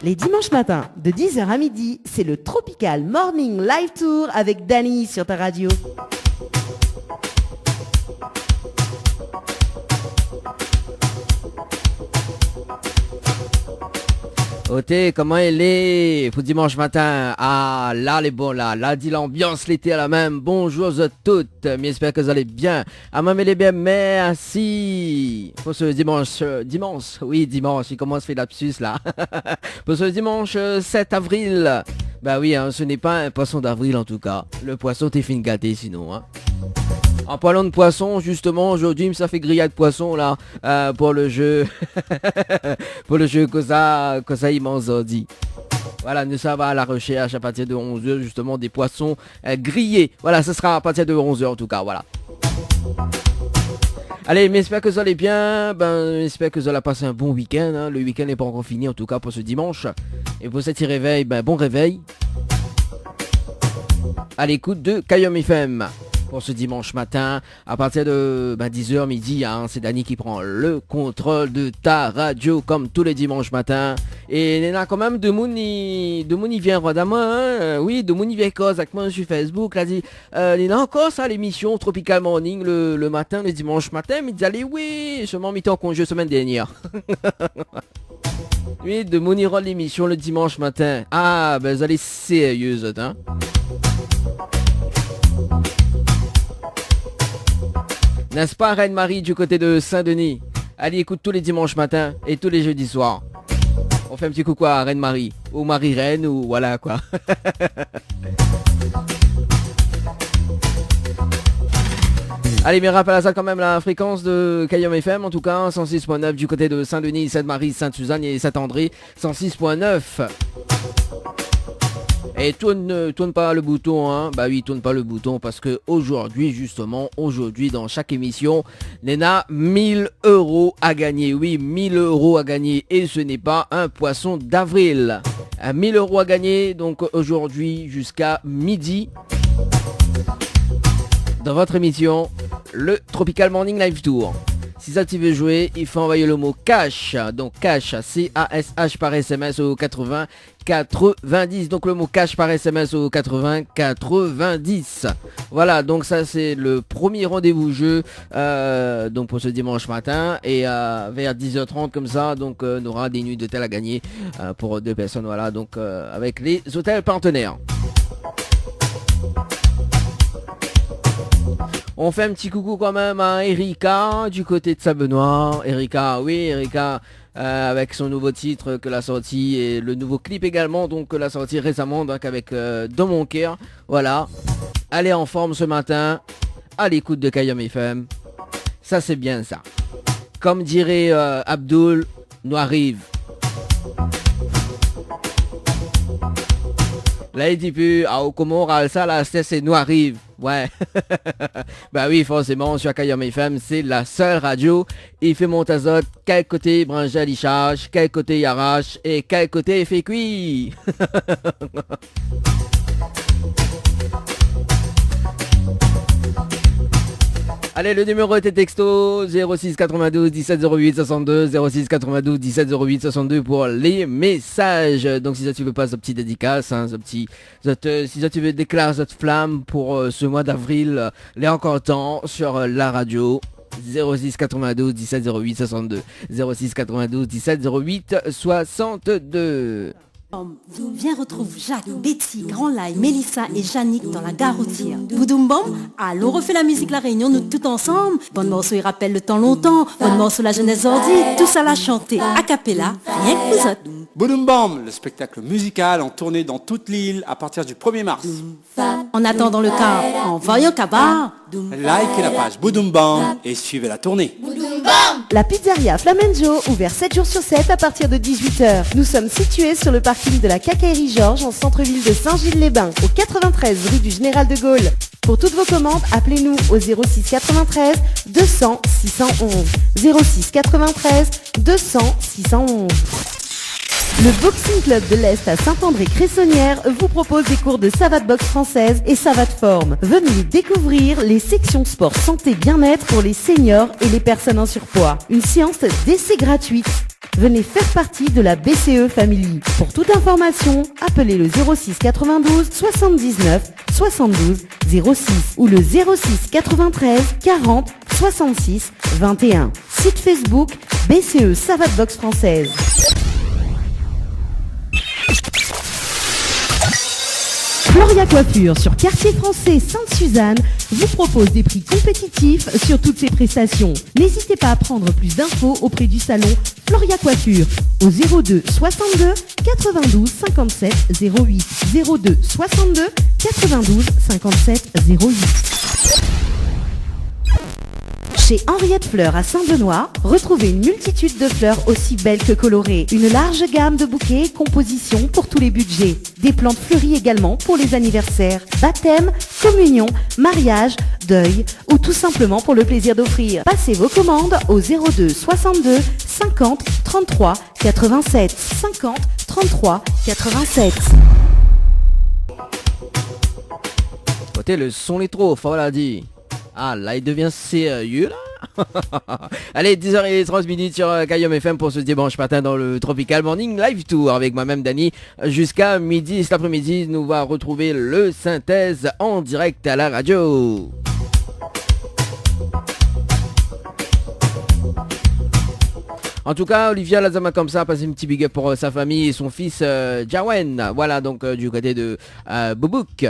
Les dimanches matins, de 10h à midi, c'est le Tropical Morning Live Tour avec Dany sur ta radio. Oté, comment elle est pour dimanche matin? Ah, là, les bons, là, dit l'ambiance, l'été à la même. Bonjour à toutes, j'espère que vous allez bien. Ah, maman, elle est bien, merci. Pour ce dimanche, il commence à faire lapsus, là. Pour ce dimanche 7 avril. Bah oui, hein, ce n'est pas un poisson d'avril, en tout cas. Le poisson, t'es fin gâté, sinon, hein. En parlant de poisson, justement, aujourd'hui, ça fait grillade de poisson, là, pour le jeu, pour le jeu Cosa Immense dit. Voilà, nous ça va à la recherche à partir de 11h, justement, des poissons grillés. Voilà, ce sera à partir de 11h, en tout cas, voilà. Allez, mais j'espère que vous allez bien, j'espère que vous allez passer un bon week-end, hein. Le week-end n'est pas encore fini, en tout cas, pour ce dimanche. Et pour cet réveil, bon réveil. À l'écoute de Kayom FM. Pour ce dimanche matin, à partir de 10h midi, hein, c'est Dany qui prend le contrôle de ta radio comme tous les dimanches matins. Et il y en a quand même de Mouni vient redamment, hein, oui, de Mouni vient cause avec moi sur Facebook, là dit, il y a encore ça l'émission Tropical Morning le matin, le dimanche matin, mais il dit allez oui, seulement mis en congé semaine dernière. Oui, de Mouni rôle l'émission le dimanche matin. Ah, vous allez sérieuse, hein. N'est-ce pas, Reine-Marie du côté de Saint-Denis? Allez, écoute tous les dimanches matins et tous les jeudis soirs. On fait un petit coucou à Reine-Marie, ou Marie-Reine, ou voilà quoi. Allez, mais rappelle à ça quand même la fréquence de Kayom FM, en tout cas, 106.9 du côté de Saint-Denis, Sainte-Marie, Sainte-Suzanne et Saint-André, 106.9. Et tourne pas le bouton, hein. Bah oui, tourne pas le bouton parce que aujourd'hui, dans chaque émission, il y a 1000 € à gagner. Oui, 1000 € à gagner et ce n'est pas un poisson d'avril. 1000 € à gagner, donc aujourd'hui jusqu'à midi. Dans votre émission, le Tropical Morning Live Tour. Si ça tu veux jouer, il faut envoyer le mot cash. Donc cash, C-A-S-H par SMS au 80 90. Donc le mot cash par SMS au 80 90. Voilà, donc ça c'est le premier rendez-vous jeu donc pour ce dimanche matin. Et vers 10h30 comme ça, donc on aura des nuits d'hôtel à gagner pour 2 personnes. Voilà, donc avec les hôtels partenaires. On fait un petit coucou quand même à Erika du côté de Saint-Benoît. Erika, avec son nouveau titre que l'a sorti et le nouveau clip également, donc que l'a sorti récemment, donc avec Dans mon cœur. Voilà. Elle est en forme ce matin, à l'écoute de Kayom FM. Ça c'est bien ça. Comme dirait Abdul, nous arrive. Là il dit plus, au Comore, ça là, c'est nous arrive. Ouais. Bah oui, forcément, sur Kayom FM, c'est la seule radio. Il fait Montazot, quel côté branché à l'icharge, quel côté il arrache et quel côté il fait cuit. Allez, le numéro était texto 06 92 17 08 62 06 92 17 08 62 pour les messages. Donc si ça tu veux pas ce petit dédicace, hein, si ça tu veux déclarer cette flamme pour ce mois d'avril, il est encore temps sur la radio. 06 92 17 08 62 06 92 17 08 62. Viens retrouve Jacques, Betty, Grand Lai, Mélissa et Yannick dans la gare routière. Boudoum bom, allons refait la musique La Réunion, nous tout ensemble. Bonne morceau, il rappelle le temps longtemps. Bonne morceau, la jeunesse ordi. Tout ça l'a chanté, a cappella, rien que vous autres. Boudoum bom, le spectacle musical en tournée dans toute l'île à partir du 1er mars. En attendant le cas, en voyant Kabar. Likez la page Boudoum bom et suivez la tournée. La pizzeria Flamenjo, ouvert 7 jours sur 7 à partir de 18h. Nous sommes situés sur le parking de la Quincaillerie Georges en centre-ville de Saint-Gilles-les-Bains, au 93 rue du Général de Gaulle. Pour toutes vos commandes, appelez-nous au 06 93 200 611. 06 93 200 611. Le Boxing Club de l'Est à Saint-André-Cressonnière vous propose des cours de savate boxe française et savate forme. Venez découvrir les sections sport santé bien-être pour les seniors et les personnes en surpoids. Une séance d'essai gratuite. Venez faire partie de la BCE Family. Pour toute information, appelez le 06 92 79 72 06 ou le 06 93 40 66 21. Site Facebook BCE Savate Box Française. Floria Coiffure sur Quartier Français Sainte-Suzanne vous propose des prix compétitifs sur toutes ses prestations. N'hésitez pas à prendre plus d'infos auprès du salon Floria Coiffure au 02 62 92 57 08 02 62 92 57 08. Chez Henriette Fleurs à Saint-Benoît, retrouvez une multitude de fleurs aussi belles que colorées. Une large gamme de bouquets et compositions pour tous les budgets. Des plantes fleuries également pour les anniversaires, baptêmes, communions, mariages, deuil ou tout simplement pour le plaisir d'offrir. Passez vos commandes au 02 62 50 33 87 50 33 87. Côté le son est trop, voilà dit. Ah là il devient sérieux là. Allez 10h30 sur Kayom FM pour ce dimanche matin dans le Tropical Morning Live Tour avec moi-même Dani jusqu'à midi. Cet après-midi nous va retrouver le synthèse en direct à la radio. En tout cas, Olivia Lazama comme ça a passé un petit big up pour sa famille et son fils Jawen. Voilà donc du côté de Boubouk.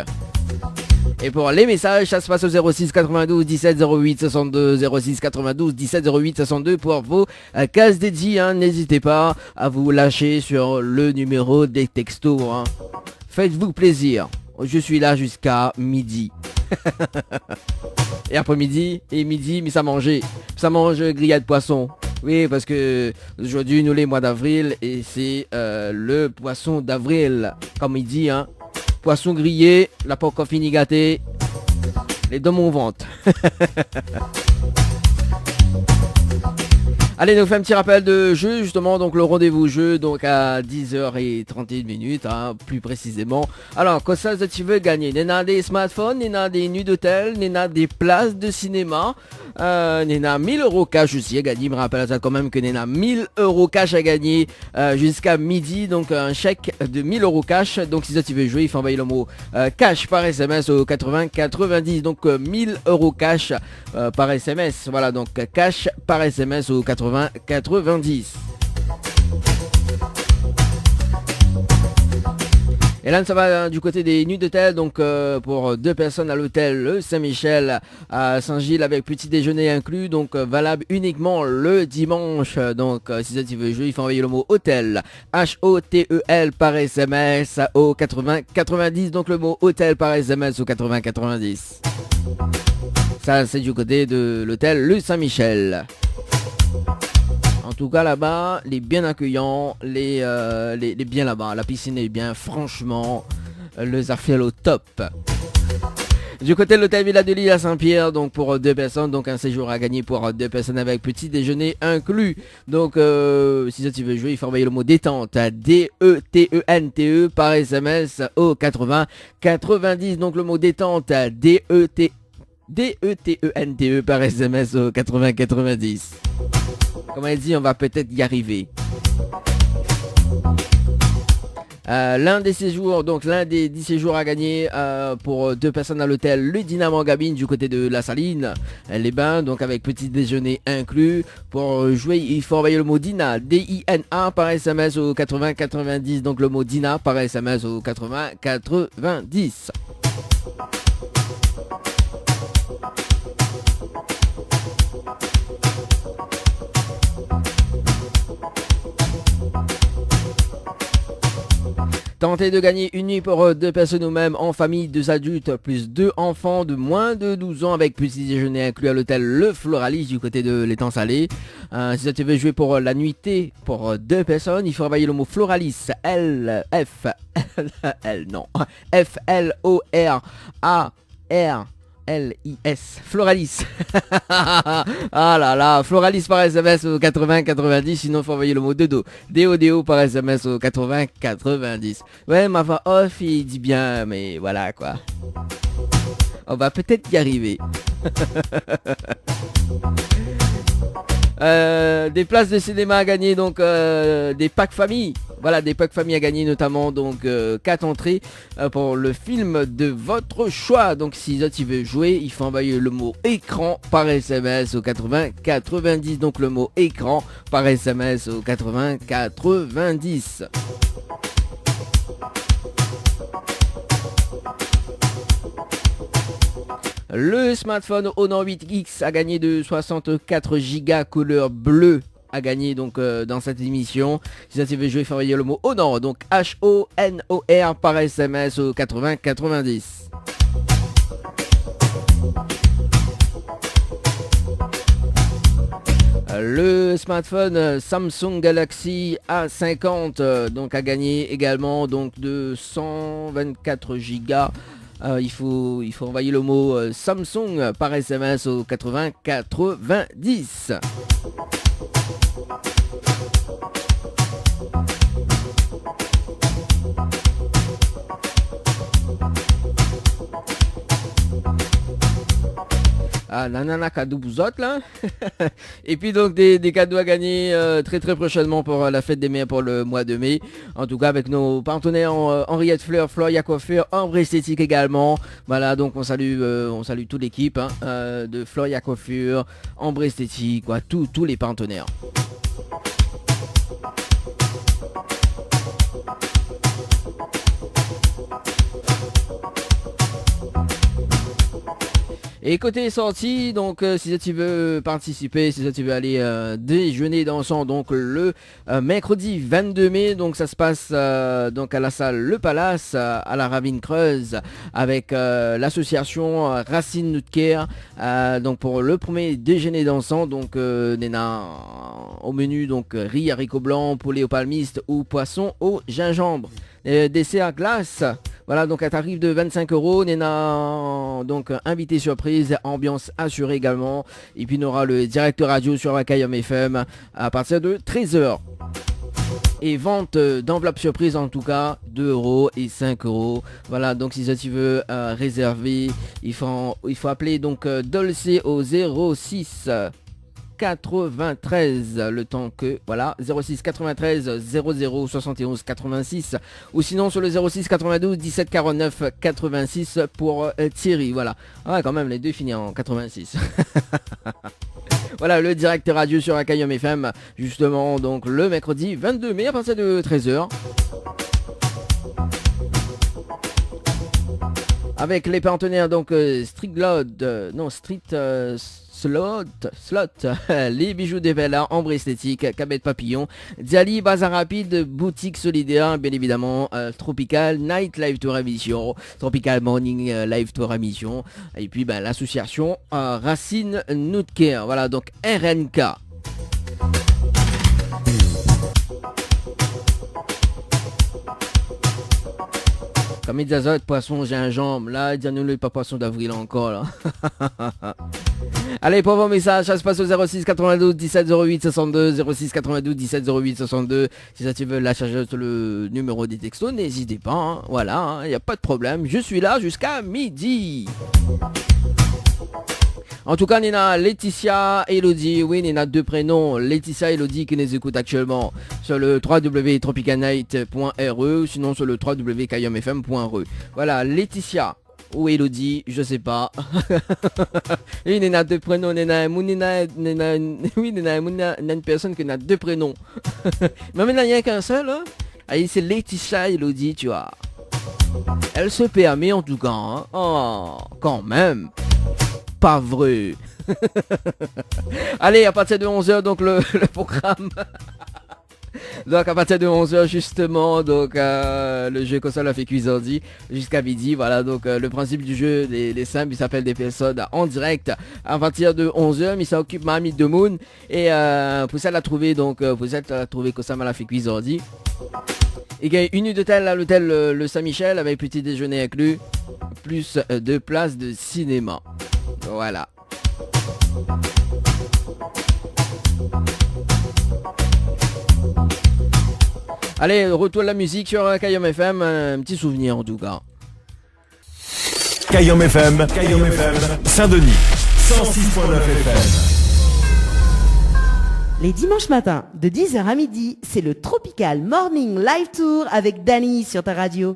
Et pour les messages, ça se passe au 06 92 17 08 62 06 92 17 08 62 pour vos cases dédiées. Hein. N'hésitez pas à vous lâcher sur le numéro des textos. Hein. Faites-vous plaisir. Je suis là jusqu'à midi. Et après-midi et midi, mais ça mange grillade de poisson. Oui, parce que aujourd'hui nous les mois d'avril et c'est le poisson d'avril, comme il dit, hein. Poisson grillé, la porc fini gâté, les deux mon ventre. Allez, nous fait un petit rappel de jeu, justement, donc le rendez-vous jeu, donc à 10h31, hein, plus précisément. Alors, quoi ça, tu veux gagner? N'en des smartphones, n'en des nuits d'hôtel, n'en des places de cinéma, n'en 1000 euros cash aussi à gagner. Je me rappelle ça quand même que n'en 1000 euros cash à gagner jusqu'à midi, donc un chèque de 1000 euros cash. Donc, si ça tu veux jouer, il faut envoyer le mot cash par SMS au 80 90, donc 1000 euros cash par SMS. Voilà, donc cash par SMS au 80 90. Et là ça va du côté des nuits d'hôtel, donc pour 2 personnes à l'hôtel le Saint-Michel à Saint-Gilles avec petit déjeuner inclus, donc valable uniquement le dimanche. Donc si ça tu veux jouer, il faut envoyer le mot hôtel HOTEL par SMS au 80 90, donc le mot hôtel par SMS au 80 90. Ça c'est du côté de l'hôtel le Saint-Michel. En tout cas là-bas, les bien accueillants, les bien là-bas, la piscine est bien, franchement, les affaires au top. Du côté de l'hôtel Villa de Lille à Saint-Pierre, donc pour 2 personnes, donc un séjour à gagner pour 2 personnes avec petit déjeuner inclus. Donc si ça tu veux jouer, il faut envoyer le mot détente à DETENTE par SMS au 80 90, donc le mot détente à DETENTE par SMS au 80 90. Comme elle dit, on va peut-être y arriver. L'un des séjours, donc l'un des 10 séjours à gagner pour 2 personnes à l'hôtel Le Dynamo Gabine du côté de la Saline, les bains, donc avec petit déjeuner inclus. Pour jouer, il faut envoyer le mot Dina, DINA par SMS au 80 90, donc le mot Dina par SMS au 80 90. Tentez de gagner une nuit pour 2 personnes ou même en famille, 2 adultes plus 2 enfants de moins de 12 ans avec petit déjeuner inclus à l'hôtel Le Floralis du côté de l'étang salé. Si ça tu veux jouer pour la nuitée pour 2 personnes, il faut envoyer le mot Floralis Floralis Floralis. Ah là là, Floralis par SMS au 80 90, sinon il faut envoyer le mot Dodo. DODO par SMS au 80 90. Ouais, ma voix off, il dit bien, mais voilà quoi. On va peut-être y arriver. Des places de cinéma à gagner, donc des packs famille. Voilà, des packs famille à gagner, notamment donc 4 entrées pour le film de votre choix. Donc si tu veux jouer, il faut envoyer le mot écran par SMS au 80 90. Donc le mot écran par SMS au 80 90. Le smartphone Honor 8X a gagné de 64 Go couleur bleue à gagner donc dans cette émission. Si ça tu veux jouer, il faut envoyer le mot Honor, donc HONOR par SMS au 80 90. Le smartphone Samsung Galaxy A50 donc a gagné également donc de 124 Go. Il faut envoyer le mot Samsung par SMS au 80 90. Ah, nanana cadeau vous autres là. Et puis donc des cadeaux à gagner très prochainement pour la fête des mères pour le mois de mai. En tout cas avec nos partenaires Henriette Fleur, Floria Coiffure, Ambre Esthétique également. Voilà, donc on salue toute l'équipe de Floria Coiffure, Ambre Esthétique, quoi, tous les partenaires. Et côté sortie, donc si tu veux participer, si tu veux aller déjeuner dansant, donc le mercredi 22 mai, donc ça se passe donc à la salle Le Palace, à la Ravine Creuse, avec l'association Racine Nutker, donc pour le premier déjeuner dansant, donc Néna au menu, donc riz, haricots blancs, poulet au palmiste ou poisson au gingembre. Dessert glace. Voilà, donc un tarif de 25 €. Néna, donc invité surprise, ambiance assurée également. Et puis on aura le directeur radio sur la Kayam FM à partir de 13h. Et vente d'enveloppes surprise en tout cas, 2 € et 5 €. Voilà, donc si tu veux réserver, il faut appeler donc Dolce au 06 93, le temps que voilà 06 93 00 71 86, ou sinon sur le 06 92 17 49 86 pour Thierry. Voilà, ouais, quand même les deux finis en 86. Voilà, le direct radio sur Akayom FM, justement, donc le mercredi 22 mai à partir de 13h. Avec les partenaires donc Slot, les bijoux des Bella, Ambre Esthétique, Cabette Papillon, Diali, Bazar Rapide, Boutique Solidaire, bien évidemment, Tropical Night Live Tour Émission, Tropical Morning Live Tour Émission, et puis l'association Racine Nutker, voilà, donc RNK. Comme d'azote, poisson, gingembre, là, dis-nous pas poisson d'avril encore, là. Allez, pour vos messages, ça se passe au 06 92 17 08 62, 06 92 17 08 62. Si ça tu veux la charger sur le numéro des textos, n'hésitez pas, hein. Voilà, il n'y a pas de problème. Je suis là jusqu'à midi. En tout cas, Nina, Laetitia, Elodie, oui, Nina, deux prénoms, Laetitia et Elodie qui nous écoutent actuellement sur le www.tropicanight.re, sinon sur le www.kayomfm.re. Voilà, Laetitia ou Elodie, je sais pas. Oui, Nina, deux prénoms, Nina, oui, Nina, une personne qui a deux prénoms. Mais maintenant, il n'y a qu'un seul, hein. Allez, c'est Laetitia et Elodie, tu vois. Elle se permet en tout cas, hein. Oh, quand même. Pas vrai. Allez, à partir de 11h, donc le programme. Donc à partir de 11h justement, donc le jeu console a fait cuisardi jusqu'à midi. Voilà, donc le principe du jeu, les simples, il s'appelle des personnes en direct à partir de 11h, mais ça occupe Mamie de Moon. Et pour ça la trouver, donc vous êtes la trouver que ça m'a fait cuisardi. Et il y a une nuit d'hôtel à l'hôtel le Saint-Michel avec petit déjeuner inclus, plus 2 places de cinéma. Voilà. Allez, retour à la musique sur Kayom FM, un petit souvenir en tout cas. Kayom FM, Saint-Denis, 106.9 FM. Les dimanches matins, de 10h à midi, c'est le Tropical Morning Live Tour avec Dany sur ta radio.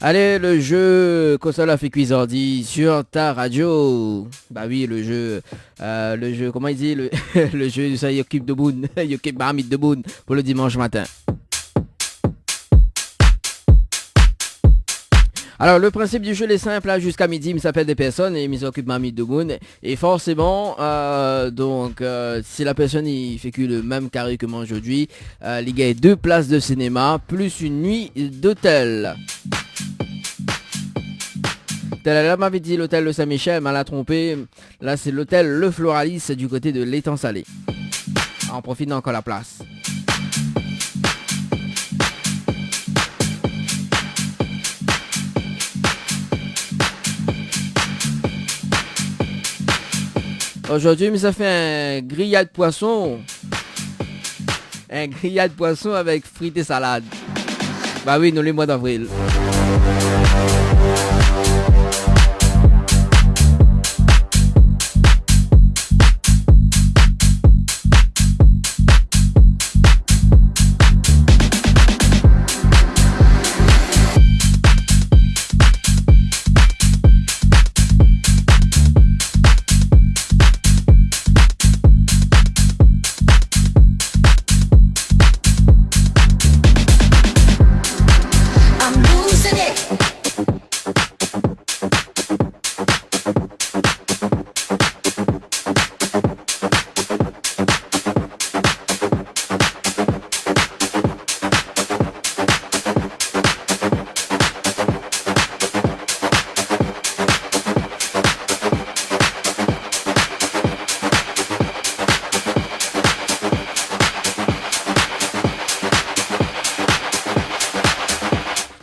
Allez, le jeu console a fait cuisardi sur ta radio. Bah oui, le jeu, comment il dit, le jeu, ça y occupe de boune, il occupe marmite de boune pour le dimanche matin. Alors, le principe du jeu est simple, là, jusqu'à midi, il s'appelle des personnes et il s'occupe marmite de boune. Et forcément, si la personne, il fait que le même carré que moi aujourd'hui, il gagne 2 places de cinéma, plus une nuit d'hôtel. Là m'avait dit l'hôtel Le Saint-Michel, m'a l'a trompé. Là c'est l'hôtel Le Floralis du côté de l'étang salé. On profite d'encore la place. Aujourd'hui, ça fait un grillade poisson. Un grillade poisson avec frites et salade. Bah oui, nous les mois d'avril.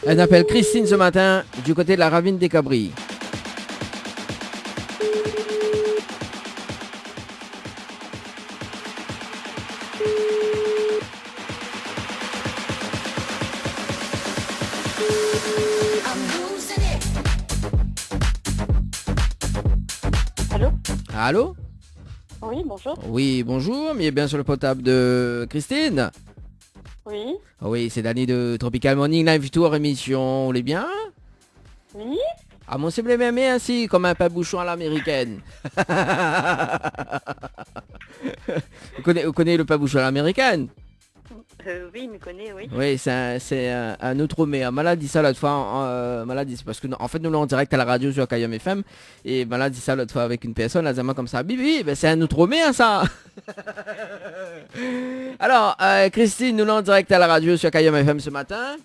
Elle s'appelle Christine ce matin, du côté de la ravine des Cabris. Allô? Allô? Oui, bonjour. Oui, bonjour, mais bien sur le portable de Christine. Oui. Oui, c'est Dany de Tropical Morning Live Tour émission. On est bien? Oui. Ah, mon cible bien ainsi, comme un pain bouchon à l'américaine. Vous connaissez le pain bouchon à l'américaine? Oui, me connais, oui. Oui, c'est un autre mais Malade dit ça l'autre fois, Malade dit parce que en fait nous l'avons en direct à la radio sur Kayam FM et Malade dit ça l'autre fois avec une personne, là, comme ça, oui, ben c'est un autre mais ça. Alors, Christine, nous l'avons en direct à la radio sur Kayam FM ce matin.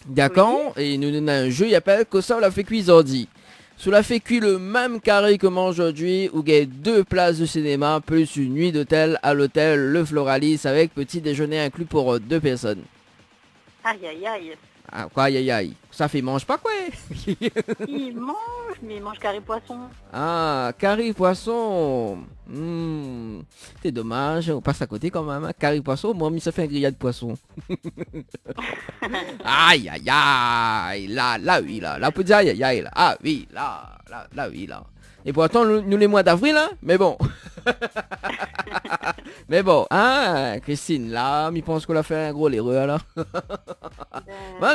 D'accord, oui. Et nous donnons un jeu, il appelle Kosa la fait cuisardi. Cela fait cuire le même carré que moi aujourd'hui, où il y a 2 places de cinéma, plus une nuit d'hôtel à l'hôtel Le Floralis, avec petit déjeuner inclus pour 2 personnes. Aïe, aïe, aïe. Ah, quoi, aïe, aïe, aïe. Ça fait mange pas quoi? Il mange, mais il mange carré poisson. Ah, carré poisson. C'est dommage, on passe à côté quand même. Hein. Carré poisson, moi, ça fait un grillade de poisson. Aïe, aïe, aïe. Là, oui, là. Là, on peut dire aïe, aïe, aïe. Là. Ah, oui, là, oui, là. Et pourtant, nous les mois d'avril, hein, mais bon. Mais bon, hein, Christine, là, je pense qu'on a fait un gros l'erreur, là.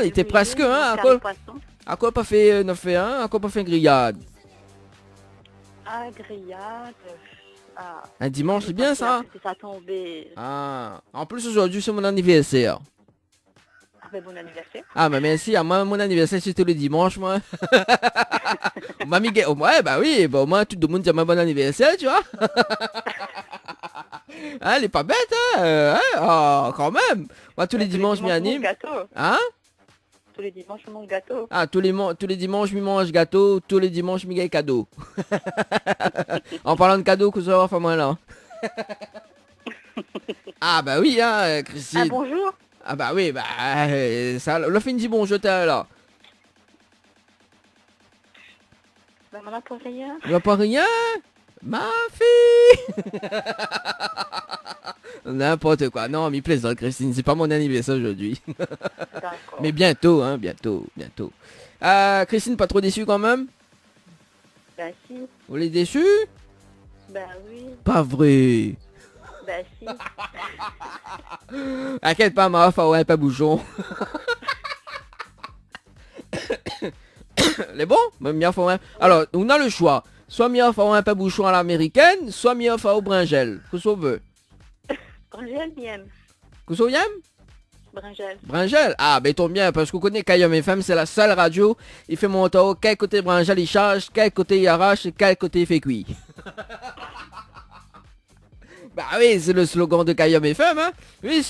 Il était presque, hein, à quoi pas fait 9 et 1, à quoi pas fait un grillade? Ah, grillade. Ah, un dimanche, c'est bien ça? Ça tombait. Ah, en plus aujourd'hui, c'est mon anniversaire. Ah, ben bon anniversaire. Ah, mais merci, à moi, mon anniversaire, c'était le dimanche, moi. Mamie, ouais, bah oui, bah, au moins, tout le monde dit bon anniversaire, tu vois. Hein, elle est pas bête, hein, oh, quand même. Moi, tous les dimanches, m'y anime. Hein? Tous les dimanches, je mange gâteau. Ah, tous les dimanches, je mange gâteau. Tous les dimanches, je gagne cadeau. En parlant de cadeau, que ça va faire moi là. Ah, bah oui, hein, Christine. Ah, bonjour. Ah, bah oui, bah, ça, le fin dit bonjour, t'es là. Bah, on n'a pas rien. On n'a pas rien? Ma fille. N'importe quoi. Non, mais plaisante, Christine. C'est pas mon anniversaire aujourd'hui. Mais bientôt, hein, bientôt. Christine, pas trop déçue quand même? Ben si. Vous l'êtes déçue? Ben oui, Pas vrai. ben si. Inquiète pas, ma faut un peu bouchon. Les bons? Alors, on a le choix. Soit mieux faut un peu bouchon à l'américaine, soit mieux faut au bringel. Qu'est-ce qu'on veut? Bringel, miam. Qu'est-ce qu'on aime? Bringel. Bringel? Ah, ben tombe bien, parce qu'on connaît Kayom FM, c'est la seule radio. Il fait mon tour, quel côté Bringel il charge, quel côté il arrache, et quel côté il fait cuit. Bah oui, c'est le slogan de Kayom FM, hein. Oui,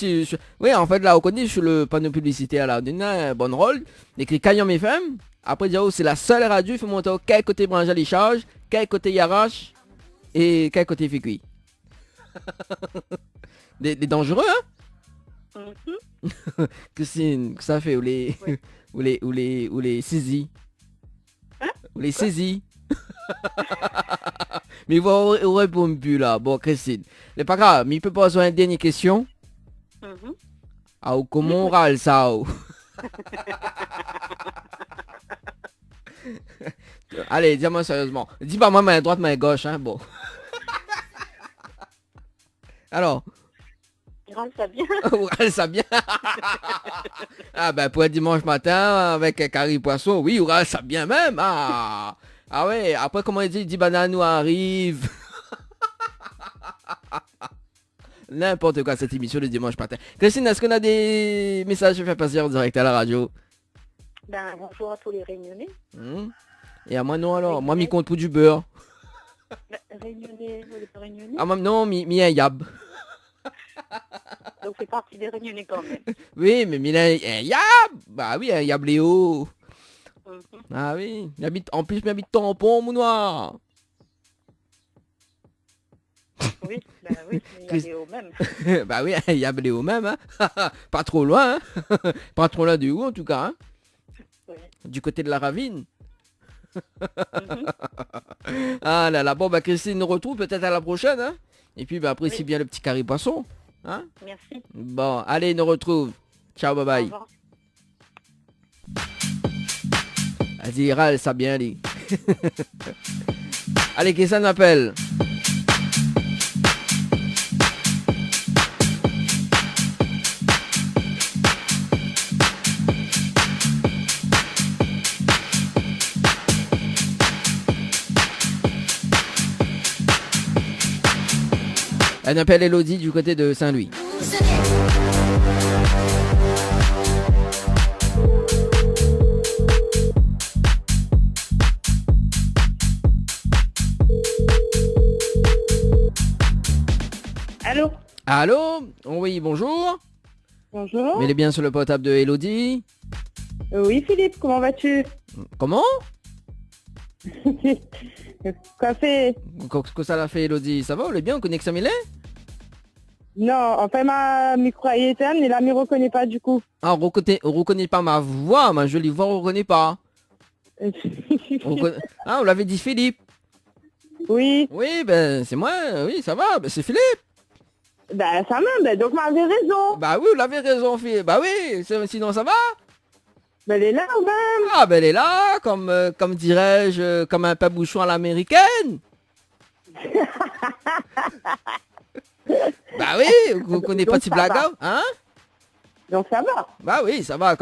oui, en fait, là, on connaît sur le panneau publicitaire, là, on a un bon rôle. Écrit Kayom FM. Après, dire, oh, c'est la seule radio, il faut monter quel côté Bringel il charge, quel côté il arrache, et quel côté il fait cuit. des dangereux, hein. Christine, que ça fait ou les Oui. ou les saisies. Hein? Ou les saisies. Mais vous répondez plus là. Bon Christine, c'est pas grave, mais il peut poser une dernière question. Ah ou comment on râle ça ou? Allez, dis-moi sérieusement. Dis pas moi main droite, main gauche, hein, bon. Alors. Ça bien. Ça bien. Ah ben pour un dimanche matin avec un curry poisson, oui, ça bien même. Ah ouais, après comment il dit banane nous arrive. N'importe quoi cette émission le dimanche matin. Christine, est-ce qu'on a des messages à faire passer en direct à la radio? Ben bonjour à tous les Réunionnais. Et à moi non alors, moi m'y compte pour du beurre. Ben, Réunionnais, vous êtes Réunionnais? Ah moi non, m'y un yab. Donc c'est parti des Réunionnais quand même. Oui, mais m'y un yab. Bah oui, un yab Léo. Ah oui, en plus m'habite tampon mon noir. Oui, ben oui, il y a au même. Bah oui, il y a Léo même, hein. Pas trop loin, hein. Pas trop loin du haut en tout cas, hein. Oui. Du côté de la ravine. Ah là là, bon bah Christine nous retrouve peut-être à la prochaine, hein. Et puis bah après, si bien le petit carré poisson, hein. Merci. Bon, allez, nous retrouve. Ciao, bye bye. Vas-y, râle ça bien, lui. Allez, qui ça m'appelle? Elle m'appelle Elodie du côté de Saint-Louis. Allô? Allô? Oui, bonjour. Bonjour. Mais il est bien sur le portable de Elodie. Oui Philippe, comment vas-tu? Comment? Quoi fait? Qu'est-ce que ça l'a fait Elodie? Ça va, on est bien, on connaît que ça m'est? Non, en fait ma micro est éteinte, mais là, ne me reconnaît pas du coup. Ah, on reconnaît pas ma voix, ma jolie voix, on reconnaît pas. Ah, on l'avait dit Philippe. Oui. Oui, ben c'est moi, oui, ça va, ben c'est Philippe. Ben ça va, ben donc m'avait raison. Bah oui, vous avez raison, Philippe. Bah oui, sinon ça va. Ben elle est là même. Ah, ben elle est là, comme dirais-je, comme un pabouchon à l'américaine. Bah oui, vous connaissez pas petit blackout, hein? Donc ça va. Bah oui, ça va,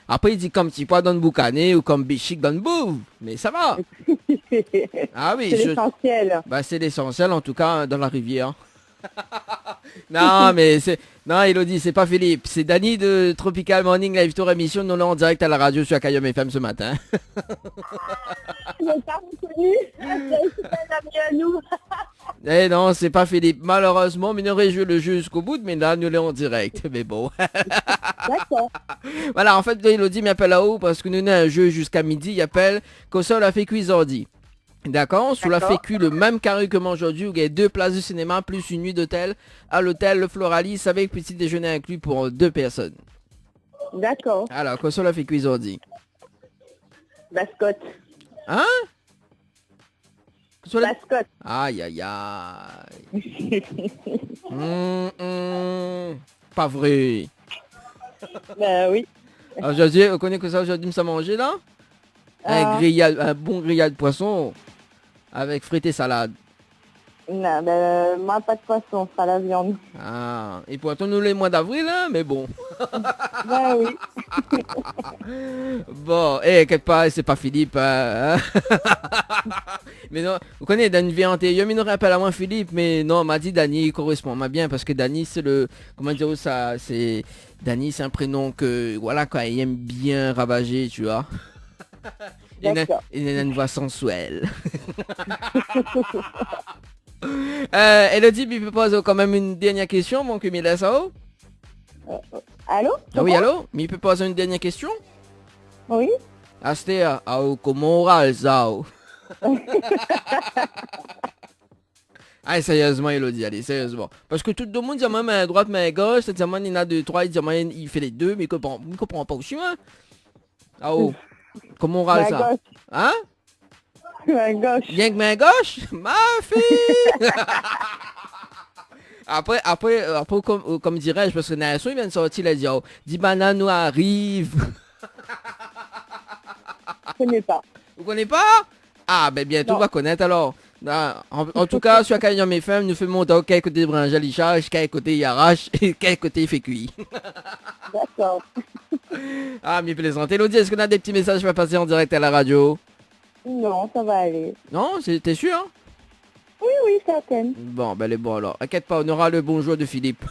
après il dit comme petit pois dans le boucané ou comme bichic dans le bouffe, mais ça va. Ah oui, c'est l'essentiel. Bah c'est l'essentiel en tout cas dans la rivière. Non mais non Elodie, c'est pas Philippe, c'est Dany de Tropical Morning Live Tour émission, nous en direct à la radio sur Kayom FM ce matin. Je n'ai pas reconnu. C'est un ami à nous. Eh non, c'est pas Philippe, malheureusement, mais nous aurait joué le jeu jusqu'au bout, mais là nous l'avons en direct, mais bon. D'accord. Voilà, en fait Elodie m'appelle là-haut parce que nous avons un jeu jusqu'à midi, il appelle qu'au sol a fait cuisordi. D'accord, sous la fécu, le même carré que moi aujourd'hui, où il y a 2 places de cinéma plus une nuit d'hôtel à l'hôtel Le Floralis avec petit déjeuner inclus pour 2 personnes. D'accord. Alors, quoi ça la fécu aujourd'hui? Bascotte. Hein? Bascotte. Aïe aïe aïe. Pas vrai. Ben oui. Aujourd'hui, on connaît que ça aujourd'hui, me ça manger là? Un bon grillade de poisson avec frites et salade. Non, ben, moi, pas de poisson, pas la viande. Ah, et pourtant nous les mois d'avril, hein, mais bon. Ben oui. Bon, quelque part, c'est pas Philippe. Hein. Mais non, vous connaissez, dans une vie antérieure, il nous rappelle à moi Philippe, mais non, on m'a dit Dany, il correspond m'a bien, parce que Dany, c'est le, comment dire ça, c'est, Dany, c'est un prénom que, voilà, quoi, il aime bien ravager, tu vois. D'accord. Il a une voix sensuelle. Elodie, il peut poser quand même une dernière question, mon Camille Sao. Allô? Ah oui, allô? Mais il peut poser une dernière question? Oui? Ah, c'était, comment oral, ça? Ah, sérieusement, Elodie, allez, sérieusement. Parce que tout le monde dit, main droite, main gauche, c'est-à-dire, il y en a deux, trois, il dit, il fait les deux, mais il comprend pas aussi, hein? Ah, oh. Comment oral, ça? Gauche. Hein? Main gauche. Bien que main gauche? Ma fille! Après, comme dirais-je, parce que Nassau, il vient de sortir, il a dit, oh, 10 bananes nous arrivent. Je connais pas. Vous connaissez pas? Ah, ben bientôt, on va connaître alors. En tout cas, sur Caillon mes femmes, nous faisons monter quel côté brinjal il charge, quel côté il arrache, et quel côté il fait cuire. D'accord. Ah, mais plaisante. Elodie, est-ce qu'on a des petits messages à passer en direct à la radio? Non, ça va aller. Non, t'es sûr? Hein? Oui, certaine. Bon, ben les bons alors. Inquiète pas, on aura le bonjour de Philippe.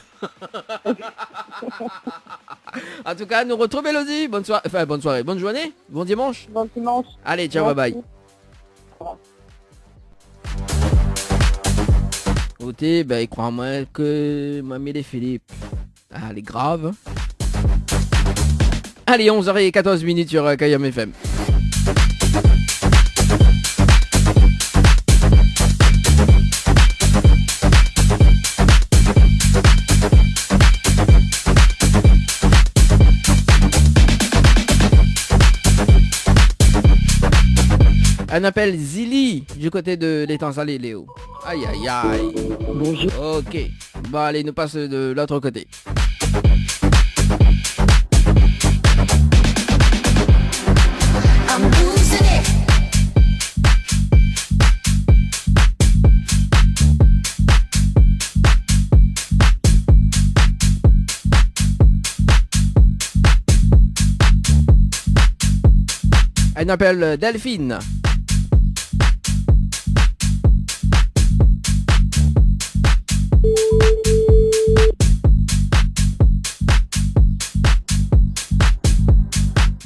En tout cas, nous retrouvons Elodie. Bonne soirée, enfin bonne soirée, bonne journée, bon dimanche. Bon dimanche. Allez, ciao, bye bye. Côté, ben crois-moi que Mamie et Philippe. Ah, elle est grave. Allez, 11h14 sur Kayam FM. Un appel Zili du côté de l'étang salé, Léo. Aïe aïe aïe. Bonjour. Ok. Bon allez, nous passe de l'autre côté. Un appel Delphine.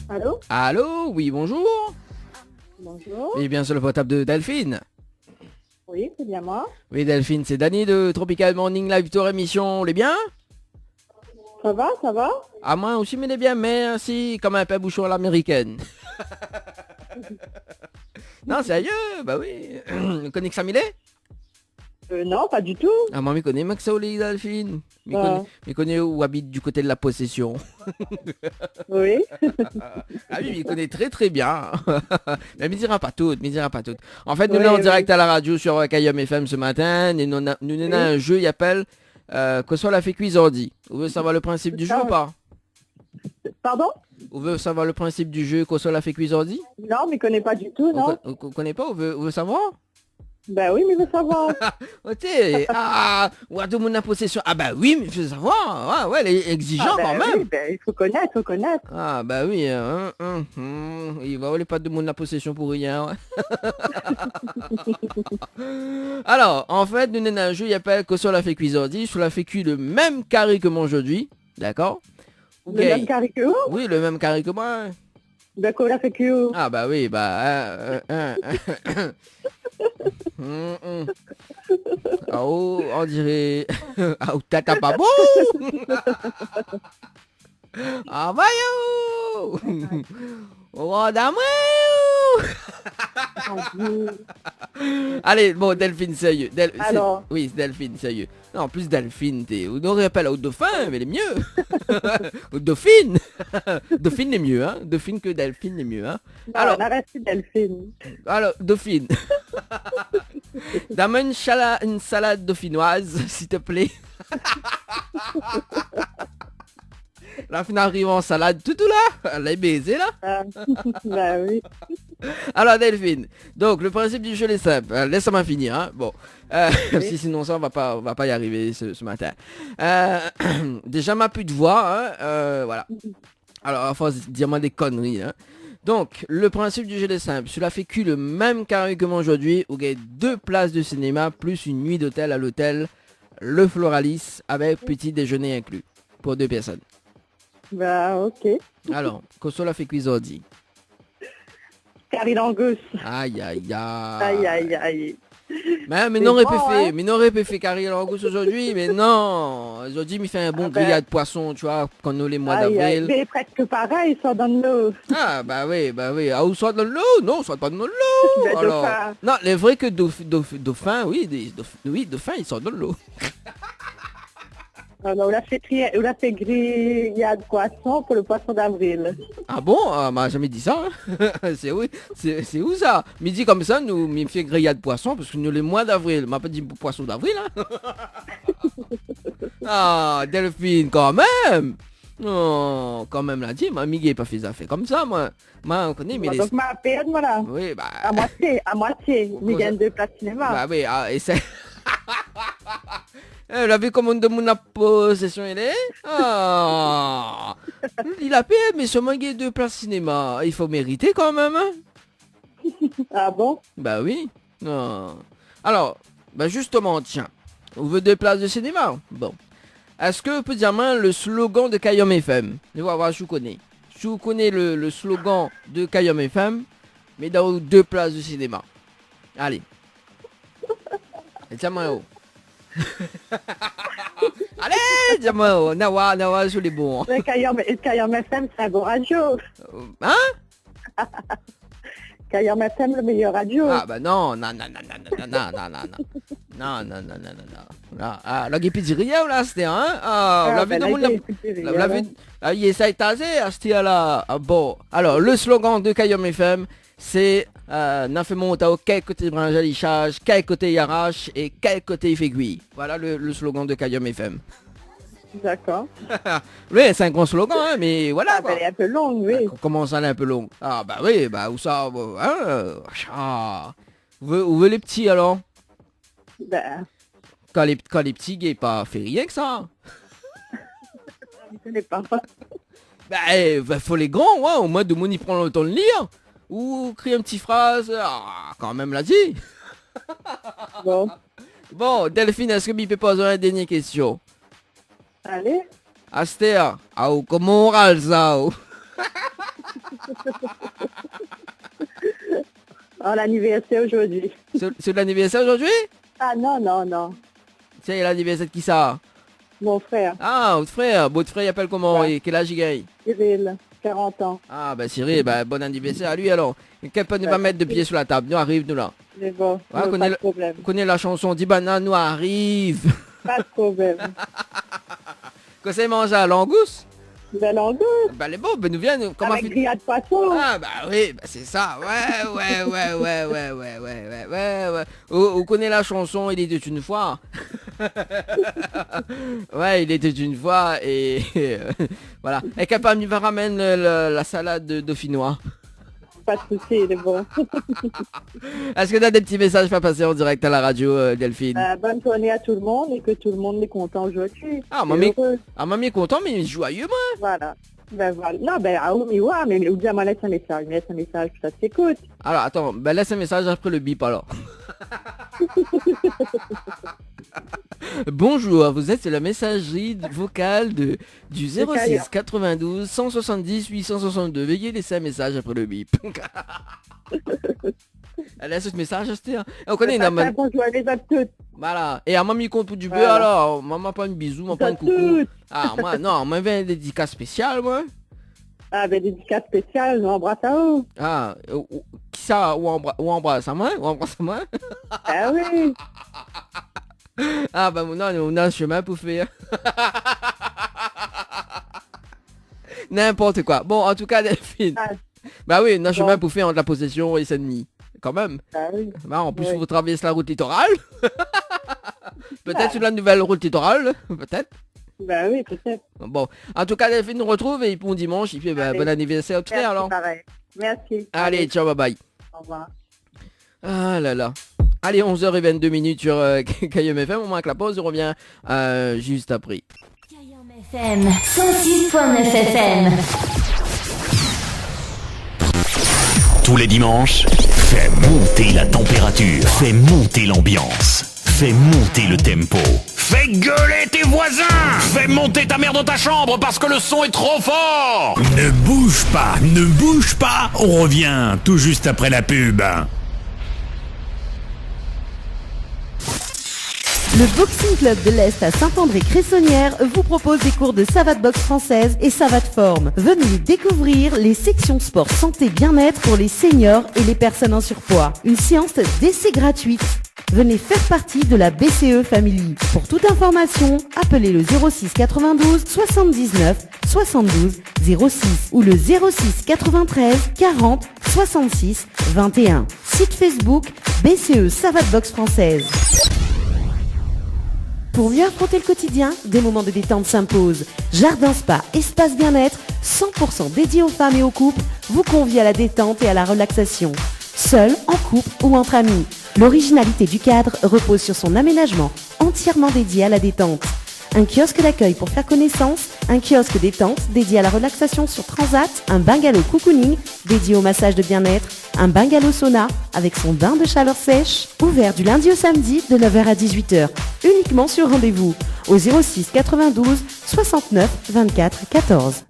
Allô? Allô, oui, bonjour. Bonjour. Et bien sur le portable de Delphine. Oui, c'est bien moi. Oui, Delphine, c'est Dany de Tropical Morning Live Tour émission. Les bien? Ça va, ça va? Ah, moi aussi, mais les bien, merci. Comme un peu bouchon à l'américaine. Non, sérieux? Bah oui. Vous connaissez Samilé? Non, pas du tout. Ah, moi, je connais Max Oli, Delphine. Je connais où habite du côté de la possession. Oui. Ah oui, il connaît très très bien. Mais il ne dira pas tout, En fait, nous sommes en direct à la radio sur Kayam FM ce matin. Et nous avons un jeu, il appelle que soit la fait cuise ordi. Vous voulez savoir le principe du jeu ou pas? Pardon? Vous voulez savoir le principe du jeu que soit la fait cuise ordi? Non, mais je connais pas du tout, non. Vous connaissez pas? Vous voulez savoir? Ben oui, mais je veux savoir. Ok. Ah, ouais, tout le monde a possession. Ah bah oui, mais il faut savoir. Ah, ouais, elle est exigeant quand même. Oui, ben, il faut connaître. Ah bah oui, il va voler pas de monde la possession pour rien. Ouais. Alors, en fait, nous avons un jeu, il appelle que sur la fait cuise ordi, sur la fait cuire le même carré que moi aujourd'hui, d'accord? Le même carré que vous? Oui, le même carré que moi. D'accord, la fait que vous. Ah bah oui, bah... Oh, on dirait... Oh, t'as pas beau. Ah bah yo. Oh, d'amour. Allez, bon, Delphine, sérieux. Alors. Oui, Delphine, sérieux. Non, en plus, Delphine, on aurait appelé au dauphin, mais elle est mieux. Au Dauphine. Dauphine est mieux, hein. Dauphine que Delphine est mieux, hein. Non, Alors, on a resté Delphine. Alors, Dauphine. Donne-moi une salade dauphinoise, s'il te plaît. La fin arrive en salade, tout là. Elle est baisée, là. Bah oui. Alors Delphine, donc le principe du jeu est simple. Laisse-moi finir, hein. Bon, si sinon ça on va pas y arriver ce matin. Déjà ma plus de voix, hein, voilà. Alors à force de dire moi des conneries, hein. Donc le principe du jeu est simple. Cela fait que le même carré que moi aujourd'hui, où il y a 2 places de cinéma plus une nuit d'hôtel à l'hôtel Le Floralis avec petit déjeuner inclus pour 2 personnes. Bah, ok. Alors, qu'est-ce que cela fait qu'aujourd'hui? Carré Langus. Aïe aïe Aïe, aïe, aïe. Mais C'est n'aurait bon, pas fait, hein. mais n'aurait pas fait carré l'angousse aujourd'hui, mais non. Aujourd'hui, il fait un bon Ah ben. grillade de poisson, tu vois, quand nous les mois Aïe, aïe. d'avril. Mais presque pareil, ça dans l'eau. Ah, bah oui. Ah, ou soit dans l'eau? Non, soit pas dans l'eau. Ben, Alors, dauphin. non, les vrais que dauphins, oui, oui, dauphins, ils sortent dans l'eau. Alors, on l'a fait grillade de poisson pour le poisson d'avril. Ah bon? Ah, m'a jamais dit ça. Hein. C'est où? C'est où ça? Midi comme ça, nous, me fait grillade de poisson, parce que nous, les mois d'avril, m'a pas dit poisson d'avril, hein. Ah, Delphine, quand même. Non, quand même, l'a dit, ma amie n'a pas fait ça, fait comme ça, moi. Moi, on connaît, mais les... Donc, ma perte, voilà. Oui, bah... À moitié. Il gagne 2 places cinéma. Bah oui, ah, et c'est... Vous avez comme on demande la possession, elle est? Ah. Il a payé, mais seulement il y a 2 places cinéma. Il faut mériter quand même, hein? Ah bon? Bah oui. Non. Alors, bah justement, tiens. On veut 2 places de cinéma? Bon. Est-ce que vous pouvez dire moi le slogan de Kayom FM? Je vais voir, je vous connais. Je vous connais le slogan de Kayom FM, mais dans 2 places de cinéma. Allez. Et tiens-moi haut. Allez, tiens-moi haut. Nawa, je les bons. Le Kayom FM, c'est un bon radio. Hein? Kayom FM, le meilleur radio. Ah bah non. Non. Ah, la pizzeria là, c'était hein? Ah, la vie de monde la vie. Ah, il essaie tasé à ce là. Ah, bon. Alors, le slogan de Kayom FM, c'est n'a fait monter au quel côté branche il charge, quel côté il arrache et quel côté il fait aiguille. Voilà le slogan de Kayom FM. D'accord. Oui, c'est un grand slogan, hein, mais voilà. Ah, ben, elle est un peu longue, oui. Comment ça, elle est un peu longue? Ah bah oui, bah où ça, hein? Ah. Où veut les petits alors? Ben, Quand les petits gays pas fait rien que ça. je ne connais pas. Bah, faut les grands, ouais, au moins de monde il prend le temps de lire. Ou créer une petite phrase. Ah, quand même l'a dit. Bon, Bon, Delphine, est-ce que tu peux poser une dernière question? allez. Astéa, comment on râle ça? Oh, l'anniversaire aujourd'hui. C'est l'anniversaire aujourd'hui? Ah non. C'est l'anniversaire de qui ça? Mon frère, Ah, votre frère. Votre frère il appelle comment? Ouais. Et quel âge il gagne? Cyril, 40 ans. Ah bah Cyril, bah bon anniversaire à lui alors. Quelqu'un ne va Ouais. mettre de pied sur la table. Nous arrive nous là. Mais bon, Ouais, pas connais de problème. Vous connaissez la chanson dit banane nous arrive. Pas de problème. Que c'est manger à langouste? Belle angouste. Bah les beaux, ben nous viens, comment Avec grillade de poisson. Ah bah oui, bah c'est ça. Ouais. Vous connaissez la chanson Il était une fois? Ouais, il était une fois et voilà. Et capable il va ramener la salade de dauphinois. Pas de souci, il est bon. Est-ce que tu as des petits messages à passer en direct à la radio, Delphine? Bonne journée à tout le monde et que tout le monde est content aujourd'hui. Ah, Et mamie. heureux. Ah, mamie est content, mais il est joyeux, moi. Voilà. Ben voilà. Non, ben, ah oui, mais ou bien moi laisse un message. Laisse un message, ça s'écoute. Alors, attends, ben laisse un message après le bip, alors. Bonjour, vous êtes sur la messagerie vocale du 06 92 170 862. Veuillez laisser un message après le bip. Elle laisse ce message, c'était. On connaît une maman. Bonjour les à toutes. Voilà. Et à mamie compte pour du beurre, Voilà. alors. Maman pas un bisou, maman pas un coucou. Toutes. Ah, moi, non, moi, j'ai un dédicace spécial, moi. Ah, ben, dédicace spéciale, j'embrasse à vous. Ah, qui ça, ou embrasse à moi? Ou embrasse à moi? Ah oui. Ah, bah, non, on a un chemin pour faire. N'importe quoi. Bon, en tout cas, Delphine. Ah. Bah oui, on a un chemin Bon. pour faire entre la possession et Saint-Denis. Quand même. Ah oui. Bah, en plus, Oui. vous traversez la route littorale. Peut-être Ah. sur la nouvelle route littorale. Peut-être. Ben oui, peut-être. Bon, en tout cas, Delphine nous retrouve et pour dimanche, il fait bah, Allez. bon anniversaire au frère Merci, alors. pareil. Merci. Allez, ciao, bye bye. Au revoir. Ah là là. Allez, 11h22 sur KM FM, on marque la pause, on revient juste après. FM 106.9 FM. Tous les dimanches, fais monter la température, fais monter l'ambiance, fais monter le tempo. Fais gueuler tes voisins! Fais monter ta mère dans ta chambre parce que le son est trop fort! Ne bouge pas, on revient tout juste après la pub. Le Boxing Club de l'Est à Saint-André-Cressonnière vous propose des cours de savate boxe française et savate forme. Venez découvrir les sections sport santé bien-être pour les seniors et les personnes en surpoids. Une séance d'essai gratuite. Venez faire partie de la BCE Family. Pour toute information, appelez le 06 92 79 72 06 ou le 06 93 40 66 21. Site Facebook BCE Savate Boxe Française. Pour mieux affronter le quotidien, des moments de détente s'imposent. Jardin Spa, espace bien-être, 100% dédié aux femmes et aux couples, vous convie à la détente et à la relaxation. Seul, en couple ou entre amis. L'originalité du cadre repose sur son aménagement, entièrement dédié à la détente. Un kiosque d'accueil pour faire connaissance, un kiosque détente dédié à la relaxation sur Transat, un bungalow cocooning dédié au massage de bien-être, un bungalow sauna avec son bain de chaleur sèche, ouvert du lundi au samedi de 9h à 18h, uniquement sur rendez-vous, au 06 92 69 24 14.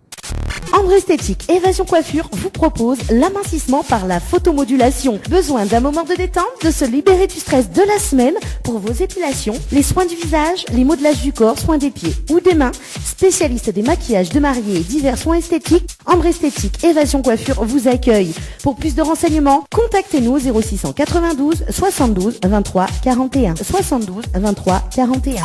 Ambre Esthétique Évasion Coiffure vous propose l'amincissement par la photomodulation. Besoin d'un moment de détente, de se libérer du stress de la semaine pour vos épilations, les soins du visage, les modelages du corps, soins des pieds ou des mains. Spécialiste des maquillages de mariés et divers soins esthétiques, Ambre Esthétique Évasion Coiffure vous accueille. Pour plus de renseignements, contactez-nous au 0692 72 23 41. 72 23 41.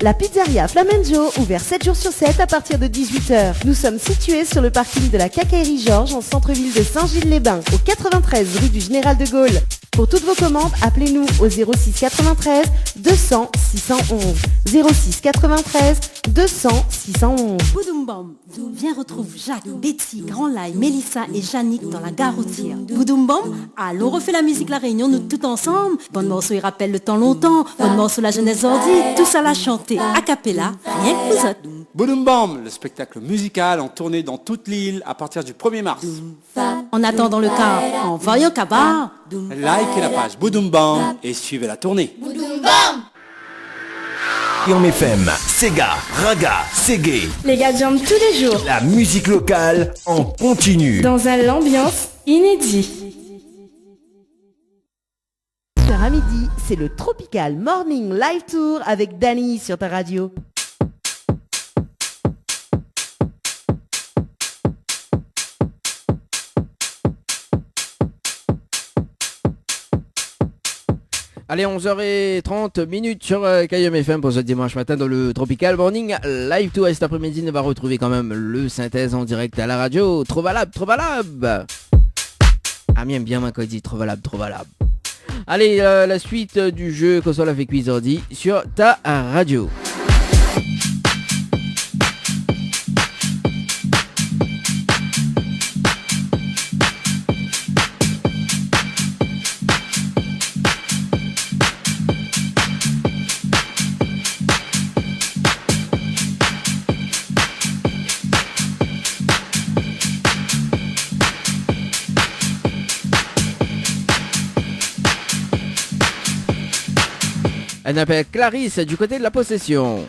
La pizzeria Flamenjo, ouvert 7 jours sur 7 à partir de 18h. Nous sommes situés sur le parking de la Cacaillerie Georges en centre-ville de Saint-Gilles-les-Bains, au 93 rue du Général de Gaulle. Pour toutes vos commandes, appelez-nous au 06 93 200 611. 06 93 200 611. Boudoum Bom, viens retrouve Jacques, Betty, Grand Laye, Mélissa et Yannick dans la gare routière. Boudoum Bom, allons refait la musique La Réunion, nous tout ensemble. Bonne morceau, il rappelle le temps longtemps. Bonne morceau, la jeunesse ordi. Tout ça l'a chanté, a cappella, rien que vous autres. Boudoum Bam, le spectacle musical en tournée dans toute l'île à partir du 1er mars. En attendant le car, en voyant Kabar. Likez la page Boudoum Bam et suivez la tournée. KM FM, Sega, Raga, Ségué. Les gars jambent tous les jours. La musique locale en continu. Dans un ambiance inédit. À midi, c'est le Tropical Morning Live Tour avec Dany sur ta radio. Allez, 11h30 sur KM FM pour ce dimanche matin dans le Tropical Morning Live Tour. Et cet après-midi, on va retrouver quand même le synthèse en direct à la radio. Trop valable. Ah, bien ma code dit trop valable. Allez, la suite du jeu console avec Wizardy sur ta radio. Elle s'appelle Clarisse du côté de la possession.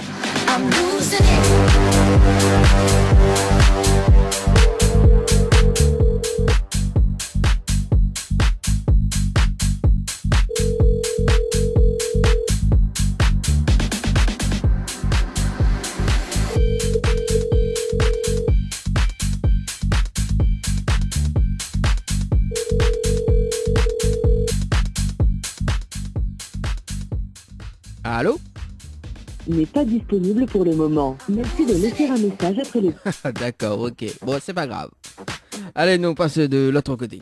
Allô? Il n'est pas disponible pour le moment. Merci de laisser un message après le... D'accord, ok. Bon, c'est pas grave. Allez, nous on passe de l'autre côté.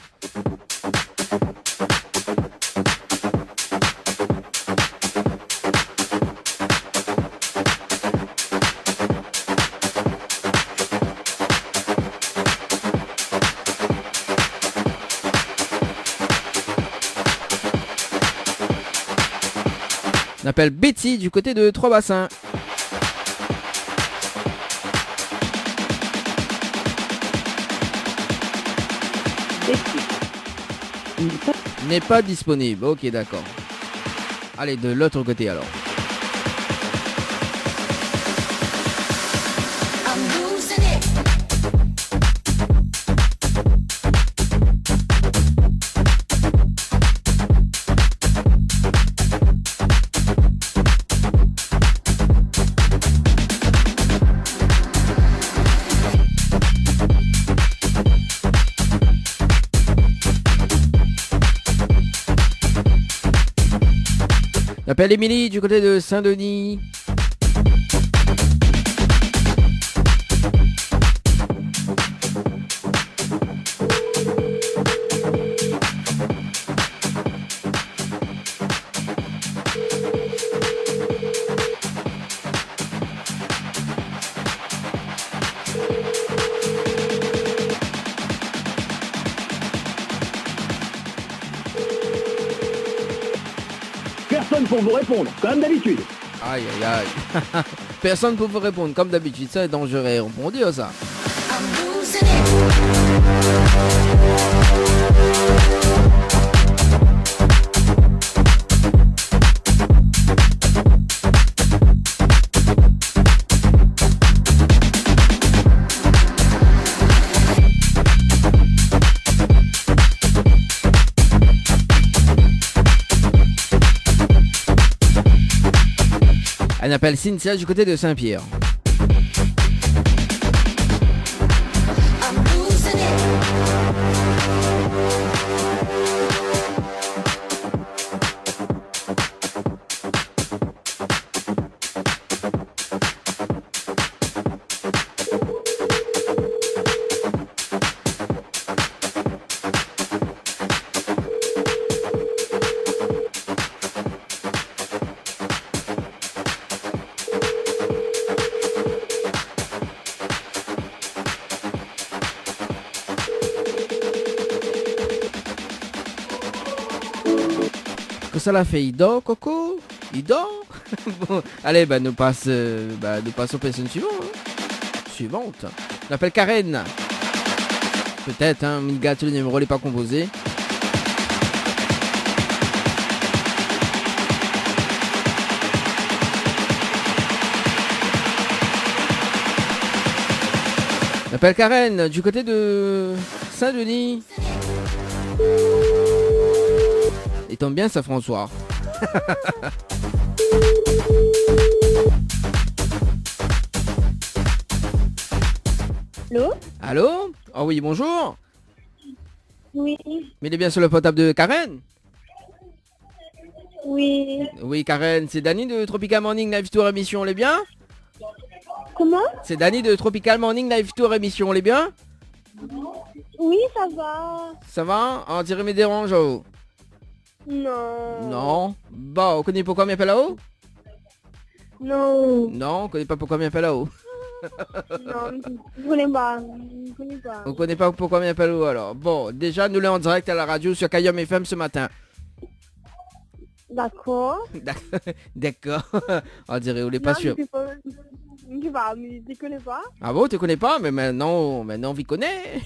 On appelle Betty du côté de Trois-Bassins. N'est pas disponible. Ok, d'accord. Allez, de l'autre côté alors. J'appelle Émilie du côté de Saint-Denis. Personne pour vous répondre, comme d'habitude. Aïe aïe aïe. Personne pour vous répondre comme d'habitude. Ça est dangereux. On peut dire ça. Elle m'appelle Cynthia du côté de Saint-Pierre. Que ça l'a fait, il dort, Coco? Il dort? Bon, allez, bah, nous passons aux personnes suivantes. On appelle Karen. Peut-être, hein, Milga, le numéro n'est pas composé. On appelle Karen du côté de Saint-Denis. Il tombe bien ça, François. Allô? Allô? Oh oui, bonjour. Oui. Mais il est bien sur le portable de Karen? Oui. Oui, Karen, c'est Dany de Tropical Morning Live Tour Émission, on est bien? Comment? C'est Dany de Tropical Morning Live Tour Émission, on est bien? Oui, ça va. Ça va? On dirait mes déranges, oh. Non. Non. Bah, on connaît pourquoi m'appelle là-haut? Non. Non, on connaît pas pourquoi m'appelle là-haut. Non, je connais pas. Je connais pas. On connaît pas pourquoi m'appelle là-haut alors. Bon, déjà, nous l'avons en direct à la radio sur Kayom FM ce matin. D'accord. D'accord. On dirait, on n'est pas sûr. Je sais pas, mais tu connais pas. Ah bon, tu connais pas? Mais maintenant, on vit connaît.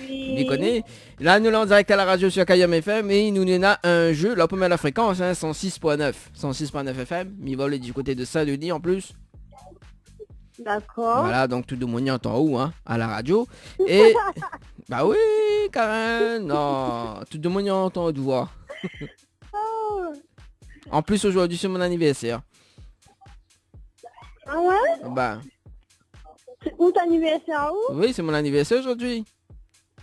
Oui. On connaît. Là, nous l'avons en direct à la radio sur Kayom FM et nous en a un jeu, là, pour mettre la fréquence, hein, 106.9. 106.9 FM. Il vole du côté de Saint-Denis en plus. D'accord. Voilà, donc tout le monde y entend où, hein, à la radio. Et, bah oui, Karen, non, tout le monde y entend de voix. Oh. En plus, aujourd'hui, c'est mon anniversaire. Ah ouais? Bah, C'est où ton anniversaire où? oui, c'est mon anniversaire aujourd'hui.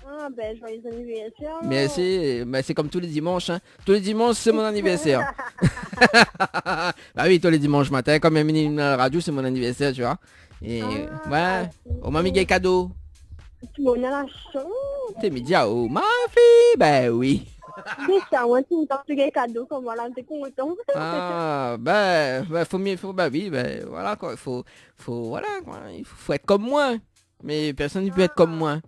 Ah ben, joyeux anniversaire. Mais c'est comme tous les dimanches, hein. Tous les dimanches, c'est mon anniversaire. Bah oui, tous les dimanches matin, comme un mini à la radio, c'est mon anniversaire, tu vois. Et, ouais, on m'a mis des cadeaux. Tu m'en as la chance. T'es midi, oh, ma fille, bah oui. Déjà, moi, tu me donnes des cadeaux comme voilà, t'es content. Ah, bah, faut mieux, bah oui, bah, voilà, quoi, voilà, quoi, il faut être comme moi. Mais personne ne peut être comme moi.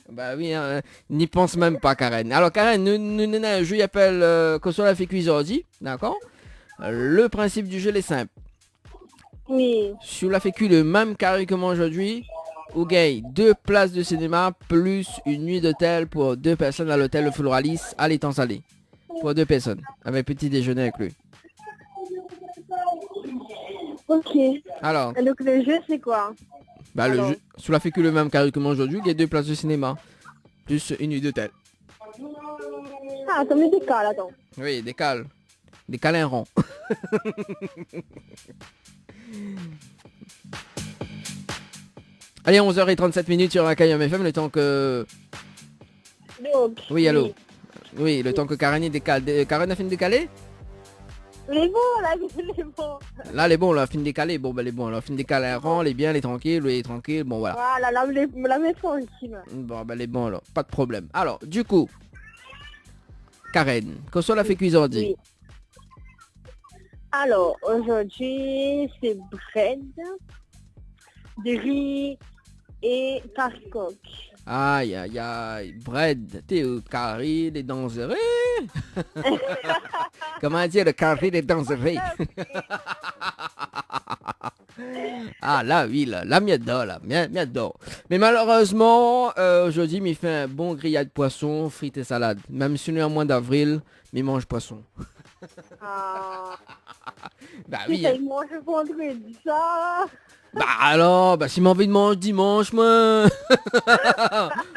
Bah oui, hein, n'y pense même pas, Karen. Alors, Karen, nous avons un jeu qui appelle Consola fait cuisardi, d'accord? Le principe du jeu est simple. Oui. Si vous la fait cuire le même carré que moi aujourd'hui, vous gagnez 2 places de cinéma plus une nuit d'hôtel pour 2 personnes à l'hôtel Le Floralis à l'étang salé. Pour 2 personnes, avec petit déjeuner inclus. Ok. Alors, Et donc le jeu c'est quoi? bah le jeu, si vous la fait cuire le même carré que moi aujourd'hui, vous gagnez 2 places de cinéma plus une nuit d'hôtel. Ah, comme des cales, attends. Oui, des cales. Des câlins ronds. Allez, 11h37 sur Akayam FM, le temps que... Donc, Oui, allô. Oui, le temps que Karen décale. Karen a fini de décaler? Les bons, là, les bons. Là, les bons, là, fin de décaler. Bon, ben les bons, là, fin de décaler un rang, les bien, les tranquilles, les tranquilles, bon, voilà. Voilà, la mets tranquille. Bon, ben les bons, là, pas de problème. Alors, du coup, Karen, qu'on soit la fait cuisiner aujourd'hui. Oui. Alors, aujourd'hui, c'est bread, de riz et pastèque. Aïe, aïe, aïe, bread, t'es au carré, les dangereux. Comment dire le carré des dangereux? Ah là, oui, là, miador, là, miador. Mais malheureusement, aujourd'hui, il fait un bon grillade de poisson, frites et salade. Même si on est en mois d'avril, il mange poisson. Ah. Bah oui. Il mange vendredi, ça. Bah alors, bah si m'as envie de manger dimanche, moi.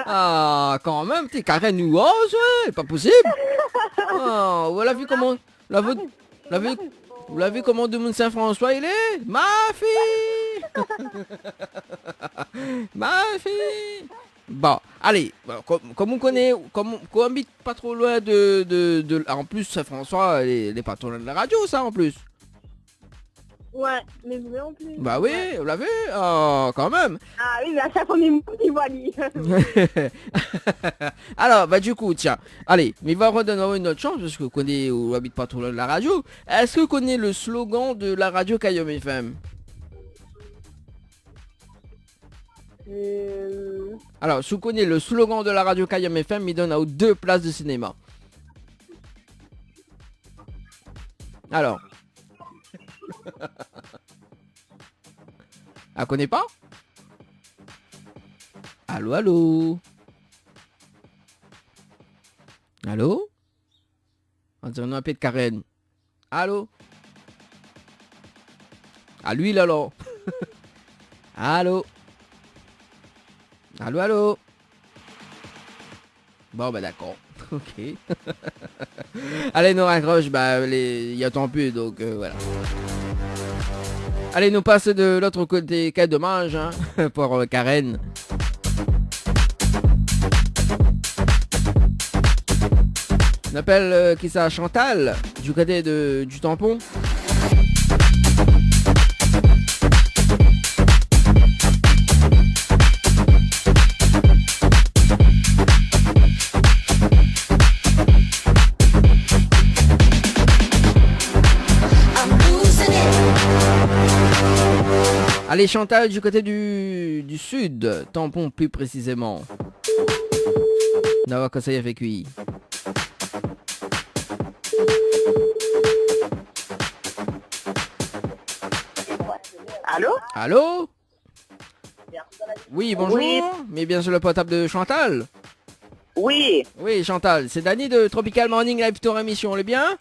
Ah, quand même, t'es carré nuage, ouais, pas possible. Ah, voilà, vu comment, vous l'avez comment de Saint-François il est? Ma fille. Ma fille. Bon, allez, comme on connaît, comme on habite pas trop loin de en plus Saint-François, les patrons de la radio, ça en plus. Ouais, mais vous en plus. Bah oui, vous l'avez, oh, quand même. Ah oui, mais à chaque fois, on est monté, voilà. Alors, bah du coup, tiens, allez, mais il va redonner une autre chance, parce que vous connaissez, ou habite pas trop loin de la radio. Est-ce que vous connaissez le slogan de la radio Kayom FM? Alors, si vous connaissez le slogan de la radio Kayom FM, il donne à 2 places de cinéma. Alors. Elle connaît pas? Allô, allô? Allô? On dirait un peu de Karen. Allô? À l'huile alors. Allô? Allô, allô? Bon, bah d'accord. Ok. Allez, nous raccroche, bah, il y a tant plus, donc voilà. Allez, nous passe de l'autre côté. Quel dommage, hein, pour Karen. On appelle qui ça, Chantal, du côté du tampon. Allez, Chantal, du côté du sud, tampon plus précisément. D'avoir que ça y a fait cuire. Allô? Allô? Oui, bonjour. Oui. Mais bien sur le portable de Chantal. Oui. Oui, Chantal, c'est Dany de Tropical Morning Live Tour émission, on est bien?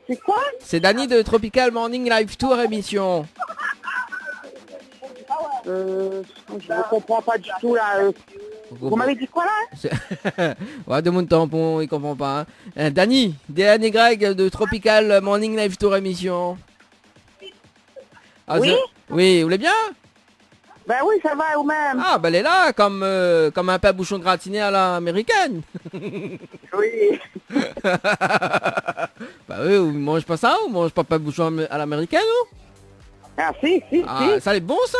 C'est quoi? C'est Dany de Tropical Morning Live Tour émission. Je ne comprends pas du tout là. Vous m'avez dit quoi là? Ouais, de mon tampon, il comprend pas. Hein. Dany, Dany Greg de Tropical Morning Live Tour émission. Ah, oui? Oui, vous voulez bien? Ben oui, ça va vous-même. Ah, ben elle est là, comme un pain bouchon gratiné à l'américaine. Oui. Bah oui, vous mangez pas ça, vous mangez pas pain bouchon à l'américaine, ou? Ah si, si, ah, si. Ça est bon, ça?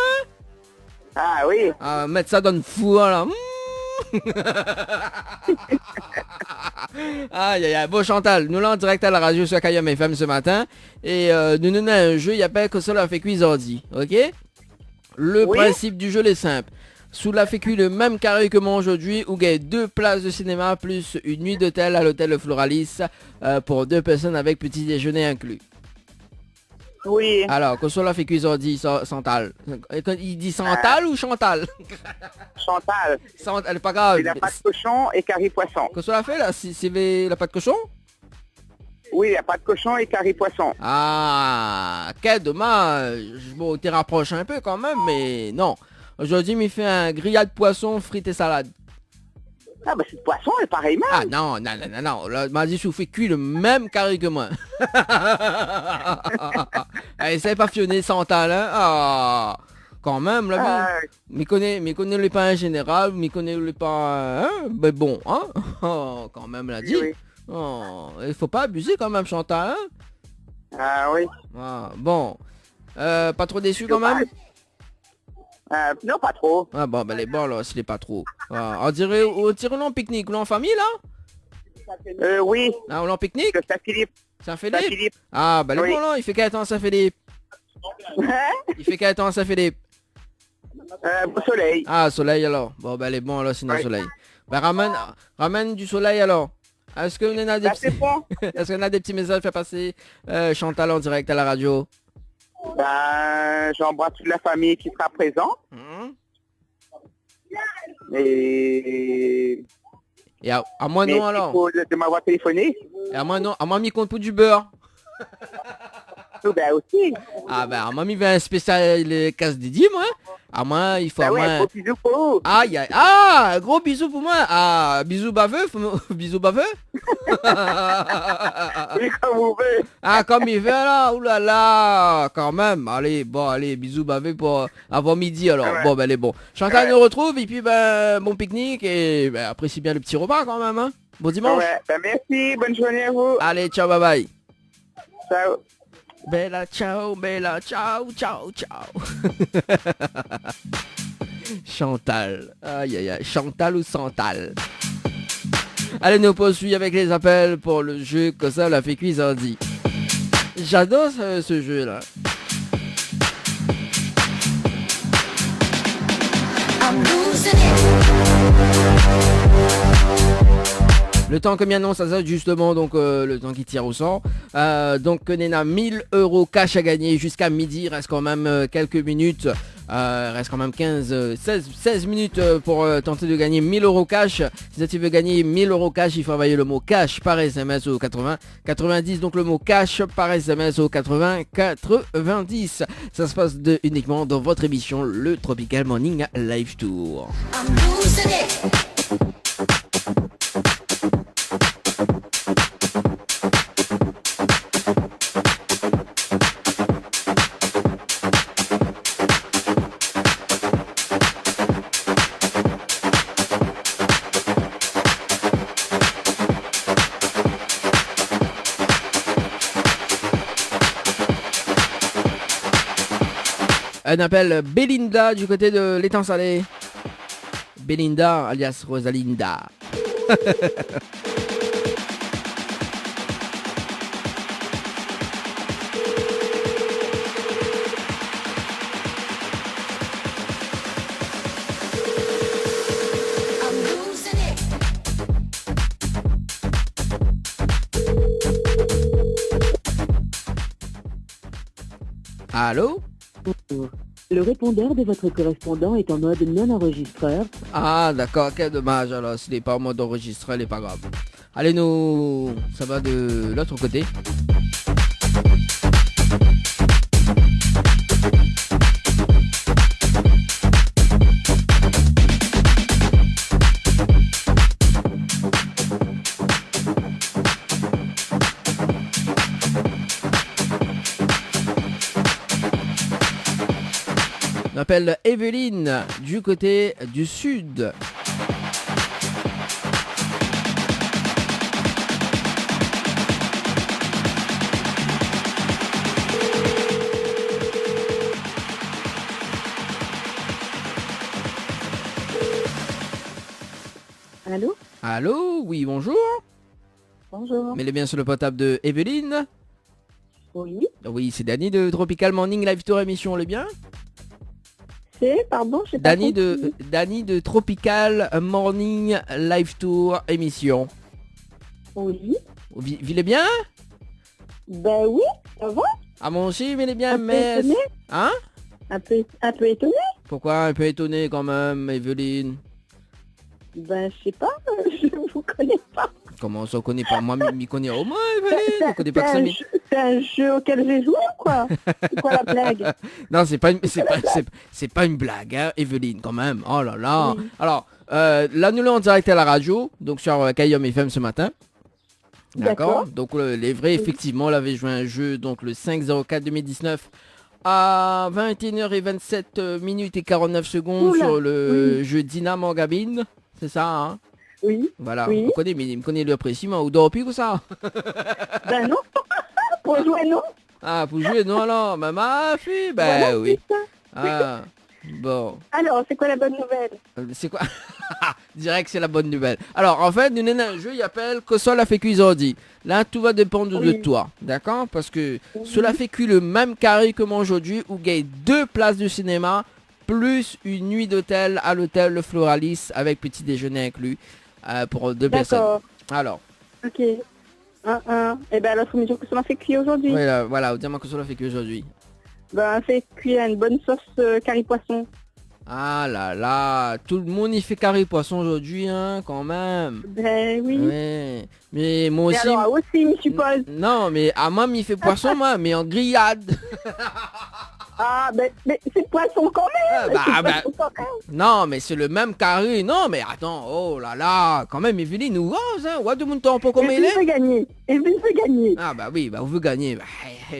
Ah oui. Ah, mettre ça dans le four, là. Aïe, aïe, aïe. Bon, Chantal, nous là en direct à la radio sur Kayam FM ce matin. Et nous avons un jeu, il appelle que ça l'a fait cuisardi. Ok? Le principe du jeu est simple. Sous la fécu le même carré que moi aujourd'hui, où il y a 2 places de cinéma plus une nuit d'hôtel à l'hôtel Floralis pour 2 personnes avec petit déjeuner inclus. Oui. Alors, que soit la fécu dit Chantal. Il dit Chantal ou Chantal? Chantal. Elle est pas grave. C'est la pâte cochon et curry poisson. Que soit la fait là? C'est la pâte cochon? Oui, la pâte cochon et curry poisson. Ah, quel dommage. Bon, t'es rapproché un peu quand même, mais non. Aujourd'hui, il me fait un grillade poisson, frites et salade. Ah bah c'est de poisson, c'est pareil même. Ah non. Là, m'a dit, je vous fais cuire le même carré que moi. Essaye pas fionner Chantal, hein. Ah, quand même, là, mais connaît les pains en général, mais connaît les pains, hein. Mais bon, hein. Oh, quand même, l'a dit. Oui. Oh, il faut pas abuser quand même, Chantal, hein. Ah oui. Ah, bon. Pas trop déçu quand même? Non, pas trop. Ah bon, ben les bons là, s'il est pas trop. Ah, on dirait en pique-nique, ou en famille là? Oui. Ah, on est en pique-nique? Saint-Philippe. Saint-Philippe? Ah, ben les bons là, il fait quel temps à Saint-Philippe? Il fait quel temps à Saint-Philippe? Soleil. Ah, soleil alors. Bon, ben les bons là, sinon soleil. Ben ramène du soleil alors. Est-ce qu'on a des petits... Est-ce qu'on a des petits messages à faire passer Chantal en direct à la radio? J'embrasse toute la famille qui sera présente. Et à moi non alors. De m'avoir téléphoné. Et à moi non. À moi mi compte pour du beurre. Ben aussi. Ah ben à moi mi veut un spécial casse dédié moi. À moi il faut ouais, un gros bisou pour vous. Aïe aïe. Ah, gros bisou pour moi. Ah, bisou baveux. Bisou baveux. Oui, comme vous voulez. Ah, comme il veut là. Oulala. Quand même. Allez, bisous baveux pour avant midi alors. Ouais. Bon, ben les bons. Chantal nous retrouve et puis ben bon pique-nique et ben apprécie bien le petit repas quand même. Hein. Bon dimanche. Ouais, ben merci. Bonne journée à vous. Allez, ciao, bye bye. Ciao. Bella, ciao, ciao. Chantal. Aïe, aïe, aïe. Chantal ou Santal. Allez, nous poursuivons avec les appels pour le jeu que ça l'a fait cuisardi. J'adore ce jeu-là. Le temps que m'annonce ça justement, donc le temps qui tire au sort. Donc Nena 1000 € cash à gagner jusqu'à midi. Il reste quand même quelques minutes. Reste quand même 16 minutes pour tenter de gagner 1000 € cash. Si tu veux gagner 1000 € cash, il faut envoyer le mot cash par SMS au 80 90. Donc le mot cash par SMS au 80 90. Ça se passe uniquement dans votre émission le Tropical Morning Live Tour. Un appel Belinda du côté de l'étang salé. Belinda alias Rosalinda. Allô? Le répondeur de votre correspondant est en mode non-enregistreur. Ah d'accord, quel dommage alors, s'il n'est pas en mode enregistré, il n'est pas grave. Allez, ça va de l'autre côté. On appelle Evelyne du côté du sud. Allô? Allô, oui, bonjour. Bonjour. Mets-les bien sur le portable de Evelyne. Oui. Oui, c'est Dany de Tropical Morning Live Tour émission, on est bien? Pardon, je sais pas. Dany de Tropical Morning Live Tour émission. Oui. Vile bien? Ben oui, ça va. Ah moi aussi, vile bien, Un peu mais... étonné. Hein? Un peu étonné. Pourquoi un peu étonné quand même, Evelyne? Ben je sais pas, je vous connais pas. Comment ça, on connaît pas? Moi, m'y connais au moins, Evelyne. On connaît pas que ça, mais... C'est un jeu auquel j'ai joué ou quoi? C'est quoi la blague? Non, c'est pas une blague, hein, Evelyne, quand même. Oh là là. Oui. Alors, là, nous l'avons en direct à la radio, donc sur Kayom FM ce matin. D'accord. Donc, les vrais, effectivement, on avait joué un jeu, donc le 5/04/2019 à 21h27 minutes et 49 secondes. Oula, sur le jeu Dynamo Gabine. C'est ça, hein? Oui. Voilà. Oui. On connaît, mais il me connaît le précisément. Ou dort plus que ça? Ben non. Pour jouer, non. Ah, pour jouer, non, alors. Ben, ma fille, ben voilà, oui. Ah, bon. Alors, c'est quoi la bonne nouvelle? C'est quoi? Direct, c'est la bonne nouvelle. Alors, en fait, nous avons un jeu, il appelle que ça la fait cuisiner. Là, tout va dépendre de toi, d'accord? Parce que cela fait cuire le même carré que moi aujourd'hui, où il y a 2 places de cinéma, plus une nuit d'hôtel à l'hôtel Le Floralis, avec petit déjeuner inclus, pour 2 personnes. Alors. Ok. Et ben alors, faut me dire que ça m'a fait cuire aujourd'hui. Voilà, dis-moi que cela fait cuire aujourd'hui. Ben, fait cuire une bonne sauce curry poisson. Ah là là, tout le monde y fait carré poisson aujourd'hui, hein, quand même. Ben oui. Ouais. Mais moi aussi... Et alors, aussi, je suppose. Non, mais à moi, il fait poisson, moi, mais en grillade. Ah, mais c'est poisson quand même. Poisson quand même. Non, mais c'est le même carré. Non, mais attends, oh là là, quand même, Evelyne, nous rose, hein. Ouais, de mon temps pour comme il est. Evelyne veut gagner. Ah bah oui, bah on veut gagner. Bah,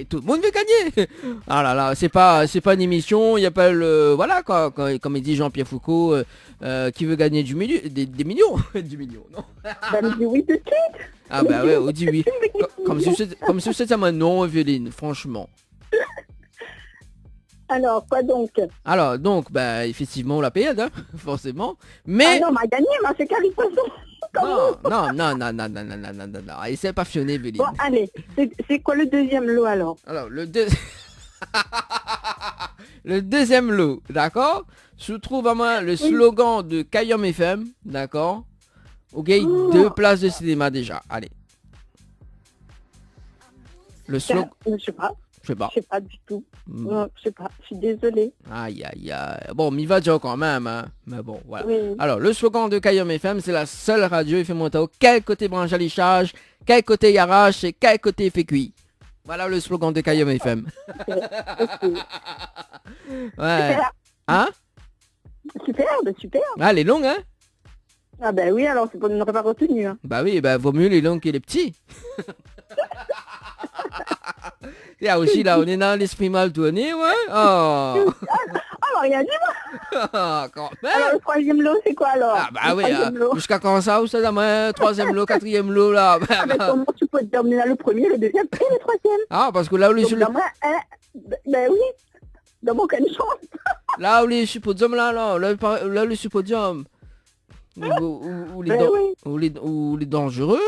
tout le monde veut gagner. Ah là là, c'est pas une émission, il y a pas le... Voilà, quoi, comme il dit Jean-Pierre Foucault, qui veut gagner des millions. Du million, non. Bah, me dit oui tout de suite. Ah bah ouais, on dit oui. Comme si c'était un non, Evelyne, franchement. Alors, quoi donc? Alors, donc, bah, effectivement, on l'a payé, hein, forcément. Mais... Ah non, on m'a gagné, moi, c'est carré poisson. Non. Essaie pas passionné, Evelyne. Bon, allez, c'est quoi le deuxième lot, alors? Alors, le deuxième lot, d'accord? Se trouve à moi le slogan de Kayom FM, d'accord? Ok, 2 places de cinéma déjà, allez. Le slogan... Je sais pas. Je sais pas du tout. Non, je sais pas. Je suis désolée. Aïe. Bon, m'y va déjà quand même, hein. Mais bon, voilà. Oui. Alors, le slogan de Kayom FM, c'est la seule radio FM Montao. Quel côté branche à l'échage, quel côté garage et quel côté fait cuit. Voilà le slogan de Kayom FM. Ouais. Super. Hein? Super. Ah, elle est longue, hein? Ah ben oui, alors c'est pour n'aurait pas retenu. Hein. Bah oui, bah vaut mieux les longues que les petits. Il y a aussi là, on est dans l'esprit mal tourné, ouais. Oh. Alors rien dit moi. Quand même. Alors le troisième lot c'est quoi alors? Ah bah oui, jusqu'à quand ça, ou ça, troisième lot, quatrième lot là. Mais comment tu peux te emmener là le premier, le deuxième et le troisième? Ah parce que là où les ben oui, dans mon cas de chance. Là où les suppodiums là, le suppodium. Ou les dangereux.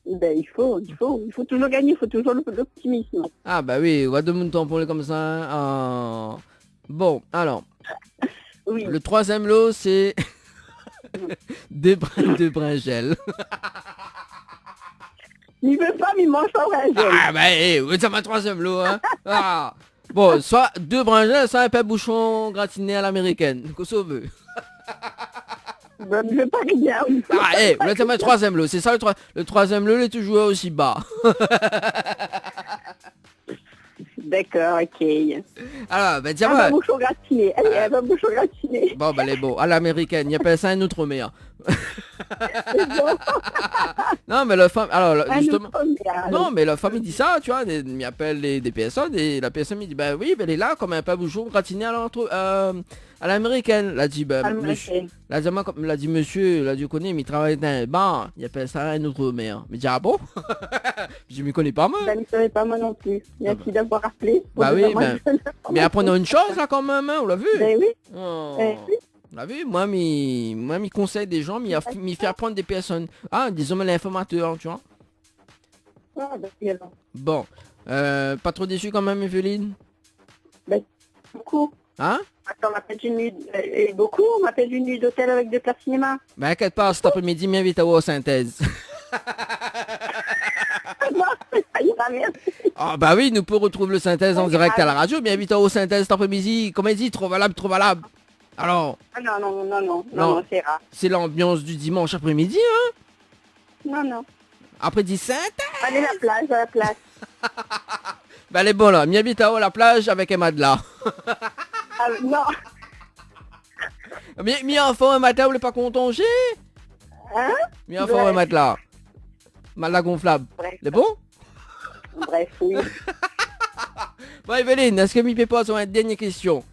Ben il faut toujours gagner, il faut toujours l'optimisme. Ah bah oui, on va de mon temps pour les comme ça. Oh. Bon, alors. Oui. Le troisième lot, c'est des brins de bringel. Il veut pas, mais il mange pas bringel. Ah bah c'est ma troisième lot, hein. Ah. Bon, soit 2 bringels, soit un peu bouchon gratiné à l'américaine. Qu'est-ce qu'on veut? Ben, je veux pas rien. Ah, là, c'est ma troisième lot. C'est ça, le troisième lot, il est toujours aussi bas. D'accord, ok. Alors, ben, tiens, un bouchon gratiné. Allez, un bouchon gratiné. Bon, ben, elle est beau. À l'américaine, il appelle ça un outre-mer. Non, mais la femme... Alors, justement... Non, mais la femme, il dit ça, tu vois. Il appelle des personnes et la personne, il dit, ben oui, ben, elle est là comme un peu bouchon gratiné à l'américaine. Elle a dit, monsieur... Elle a dit, monsieur, là, tu connais, mais il travaille dans un bar. Il appelle ça un outre-mer. Mais dit, ah bon? Je m'y connais pas, moi. Je ne savais pas, moi non plus. Merci d'avoir rappelé. Bah oui, mais apprenons une chose, là, quand même, hein, on l'a vu. Ben oui. Oh. Ben oui. Vous avez vu, moi, mi conseille des gens, m'y faire prendre des personnes. Ah, disons l'informateur, tu vois. Ah, ben, bien. Bon. Pas trop déçu quand même, Evelyne? Ben, beaucoup. Hein? Attends, on m'appelle une nuit... beaucoup, on m'appelle une nuit d'hôtel avec des places cinéma. Ben, inquiète pas, cet après-midi, m'invite à voir synthèse. Non, ça ira, merci. Ah, bah oui, nous pouvons retrouver le synthèse en direct à la radio, mais invite à voir synthèse cet après-midi. Comme elle dit, trop valable, trop valable. Alors? Ah, non, c'est rare. C'est l'ambiance du dimanche après-midi, hein? Non. Après dit synthèse. Allez, la plage. Ben, elle est bonne, là. M'invite à voir la plage avec Emma de là. Ah, non. Mi enfant un matin, vous voulez pas qu'on tonge? Hein? Mi enfant un matelas. Matelas gonflable. Bref. C'est bon? Bref, oui. Bon, Evelyne, est-ce que mi peut poser une dernière question?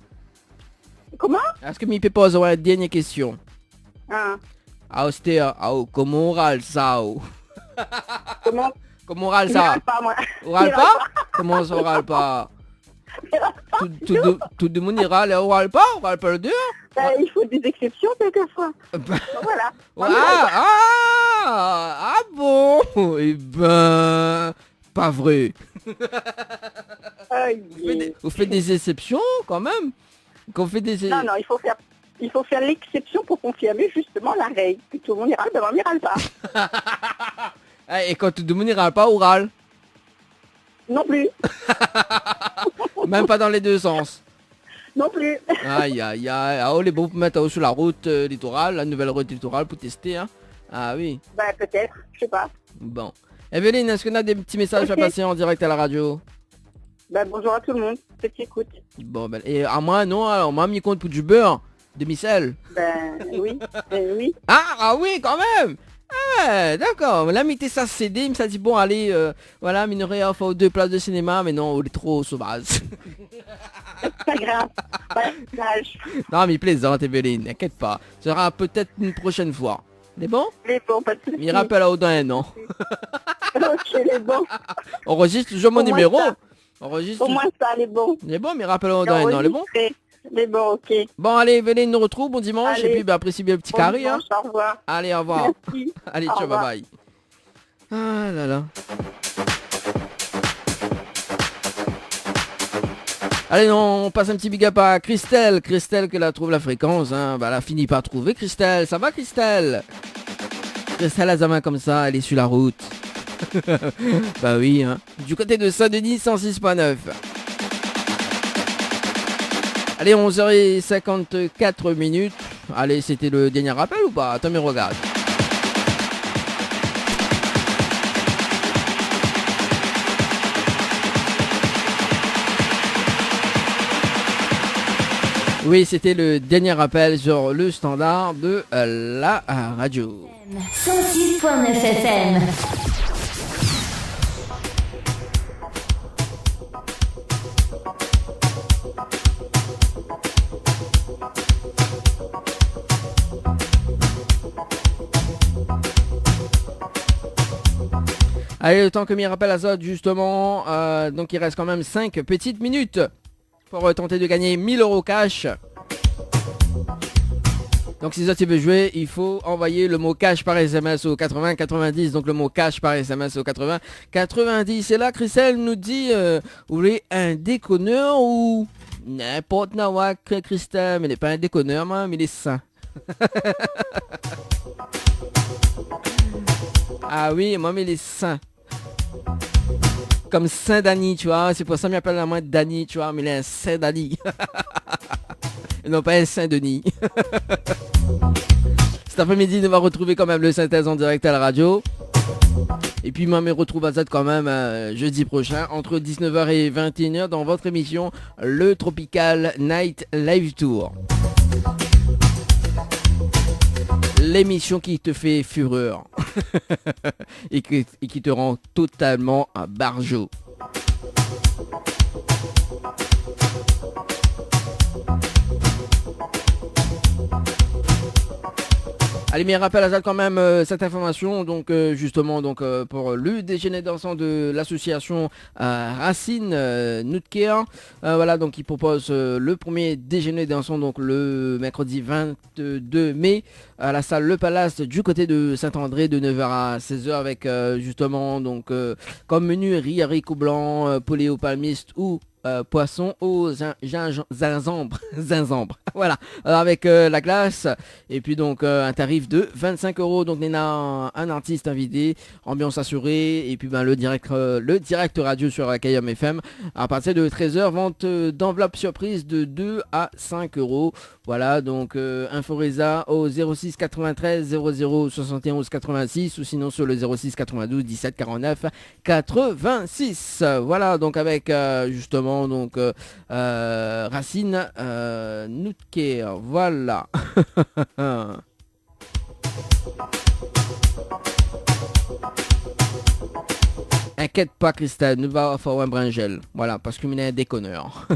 Comment? Est-ce que mi peut poser une dernière question? Ah. Ah, c'était, comment on râle ça? Comment? Comment on râle Je ça? râle pas, moi. On râle pas? Comment ça on râle pas? Tout le monde y râle et on râle pas le deux? Il faut des exceptions quelquefois. Voilà. Ah bon? Eh ben, pas vrai. Vous faites des exceptions quand même? Qu'on fait des... Non, il faut faire l'exception pour confirmer justement la règle. Que tout le monde y râle, ben on n'y râle pas. Et quand tout le monde y râle pas, on râle? Non plus. Même pas dans les deux sens? Non plus. Aïe. Ah, les bons pour mettre sur la route littorale, la nouvelle route littorale pour tester, hein? Ah oui. Ben peut-être, je sais pas. Bon. Evelyne, est-ce qu'on a des petits messages à passer en direct à la radio? Ben bonjour à tout le monde, petite écoute. Bon, ben, et à moi, non, alors, moi, mis compte pour du beurre, demi-sel. Ben oui. Ah oui, quand même. Ah, d'accord. Là, mettez ça CD, il me dit, bon, allez, voilà, minerai offre 2 places de cinéma, mais non, il est trop sauvage. C'est pas grave. Non, mais plaisante, Evelyne, n'inquiète pas. Ce sera peut-être une prochaine fois. Les bons? Les bons, pas de soucis. Il rappelle à dans un an. Ok, les bons. On enregistre toujours mon numéro. Au moins ça, les bons. Les bons, mais rappelle à dans un an, les bons? Les bons, ok. Bon, allez, Evelyne, nous retrouve, bon dimanche, et puis apprécie bien le petit carré. Hein. Au revoir. Allez, au revoir. Merci. Allez, ciao, bye bye. Ah là là. Allez, non, on passe un petit big up à Christelle. Christelle, que la trouve la fréquence, hein. Bah, elle a fini par trouver Christelle. Ça va, Christelle? Christelle a sa main comme ça, elle est sur la route. Bah oui, hein. Du côté de Saint-Denis, 106.9. Allez, 11h54 minutes. Allez, c'était le dernier rappel ou pas? Attends, mais regarde. Oui, c'était le dernier rappel sur le standard de la radio. 106.9 FM. Allez, le temps que m'y rappelle Azot, justement, donc il reste quand même 5 petites minutes pour tenter de gagner 1000 € cash. Donc si tu veux jouer, il faut envoyer le mot cash par SMS au 80 90. Donc le mot cash par SMS au 80 90. Et là, Christelle nous dit, vous voulez un déconneur ou n'importe quoi, Christelle, mais il n'est pas un déconneur, moi, mais il est sain. Ah oui, moi, mais il est sain. Comme Saint-Denis, tu vois, c'est pour ça qu'il m'appelle la main de Dani, tu vois, mais il est un Saint-Denis. Et non pas un Saint-Denis. Cet après-midi, on va retrouver quand même le synthèse en direct à la radio. Et puis moi, me retrouve à Z quand même jeudi prochain, entre 19h et 21h, dans votre émission, le Tropical Night Live Tour. L'émission qui te fait fureur et qui te rend totalement un barjot. Allez, mais rappelle à Zad quand même cette information, donc justement donc pour le déjeuner dansant de l'association Racine Nutcare, voilà, donc il propose le premier déjeuner dansant donc le mercredi 22 mai à la salle Le Palace du côté de Saint-André de 9h à 16h avec justement donc comme menu riz haricots blancs, poulet au palmiste ou poisson au gingembre, voilà, avec la glace, et puis donc un tarif de 25 €, donc on a un artiste invité, ambiance assurée, et puis ben le direct radio sur KM FM, à partir de 13h, vente d'enveloppe surprise de 2 à 5 €, voilà, donc Inforesa au 06 93 00 71 86, ou sinon sur le 06 92 17 49 86, voilà, donc avec justement donc Racine Nutcare, voilà. Inquiète pas Christelle, nous va faire un bringel, voilà, parce que nous est un déconneur.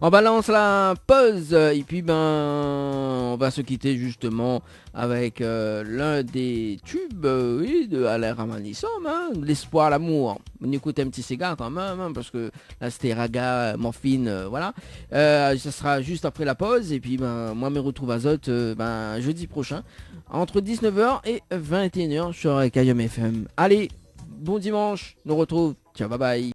On balance la pause et puis ben on va se quitter justement avec l'un des tubes oui, de Alain Ramanissam, hein, l'espoir, l'amour. On écoute un petit cigare quand même, hein, parce que là c'était raga, morphine, voilà. Ça sera juste après la pause et puis ben moi me retrouve à Zot jeudi prochain entre 19h et 21h sur KM FM. Allez, bon dimanche, nous retrouve. Ciao, bye bye.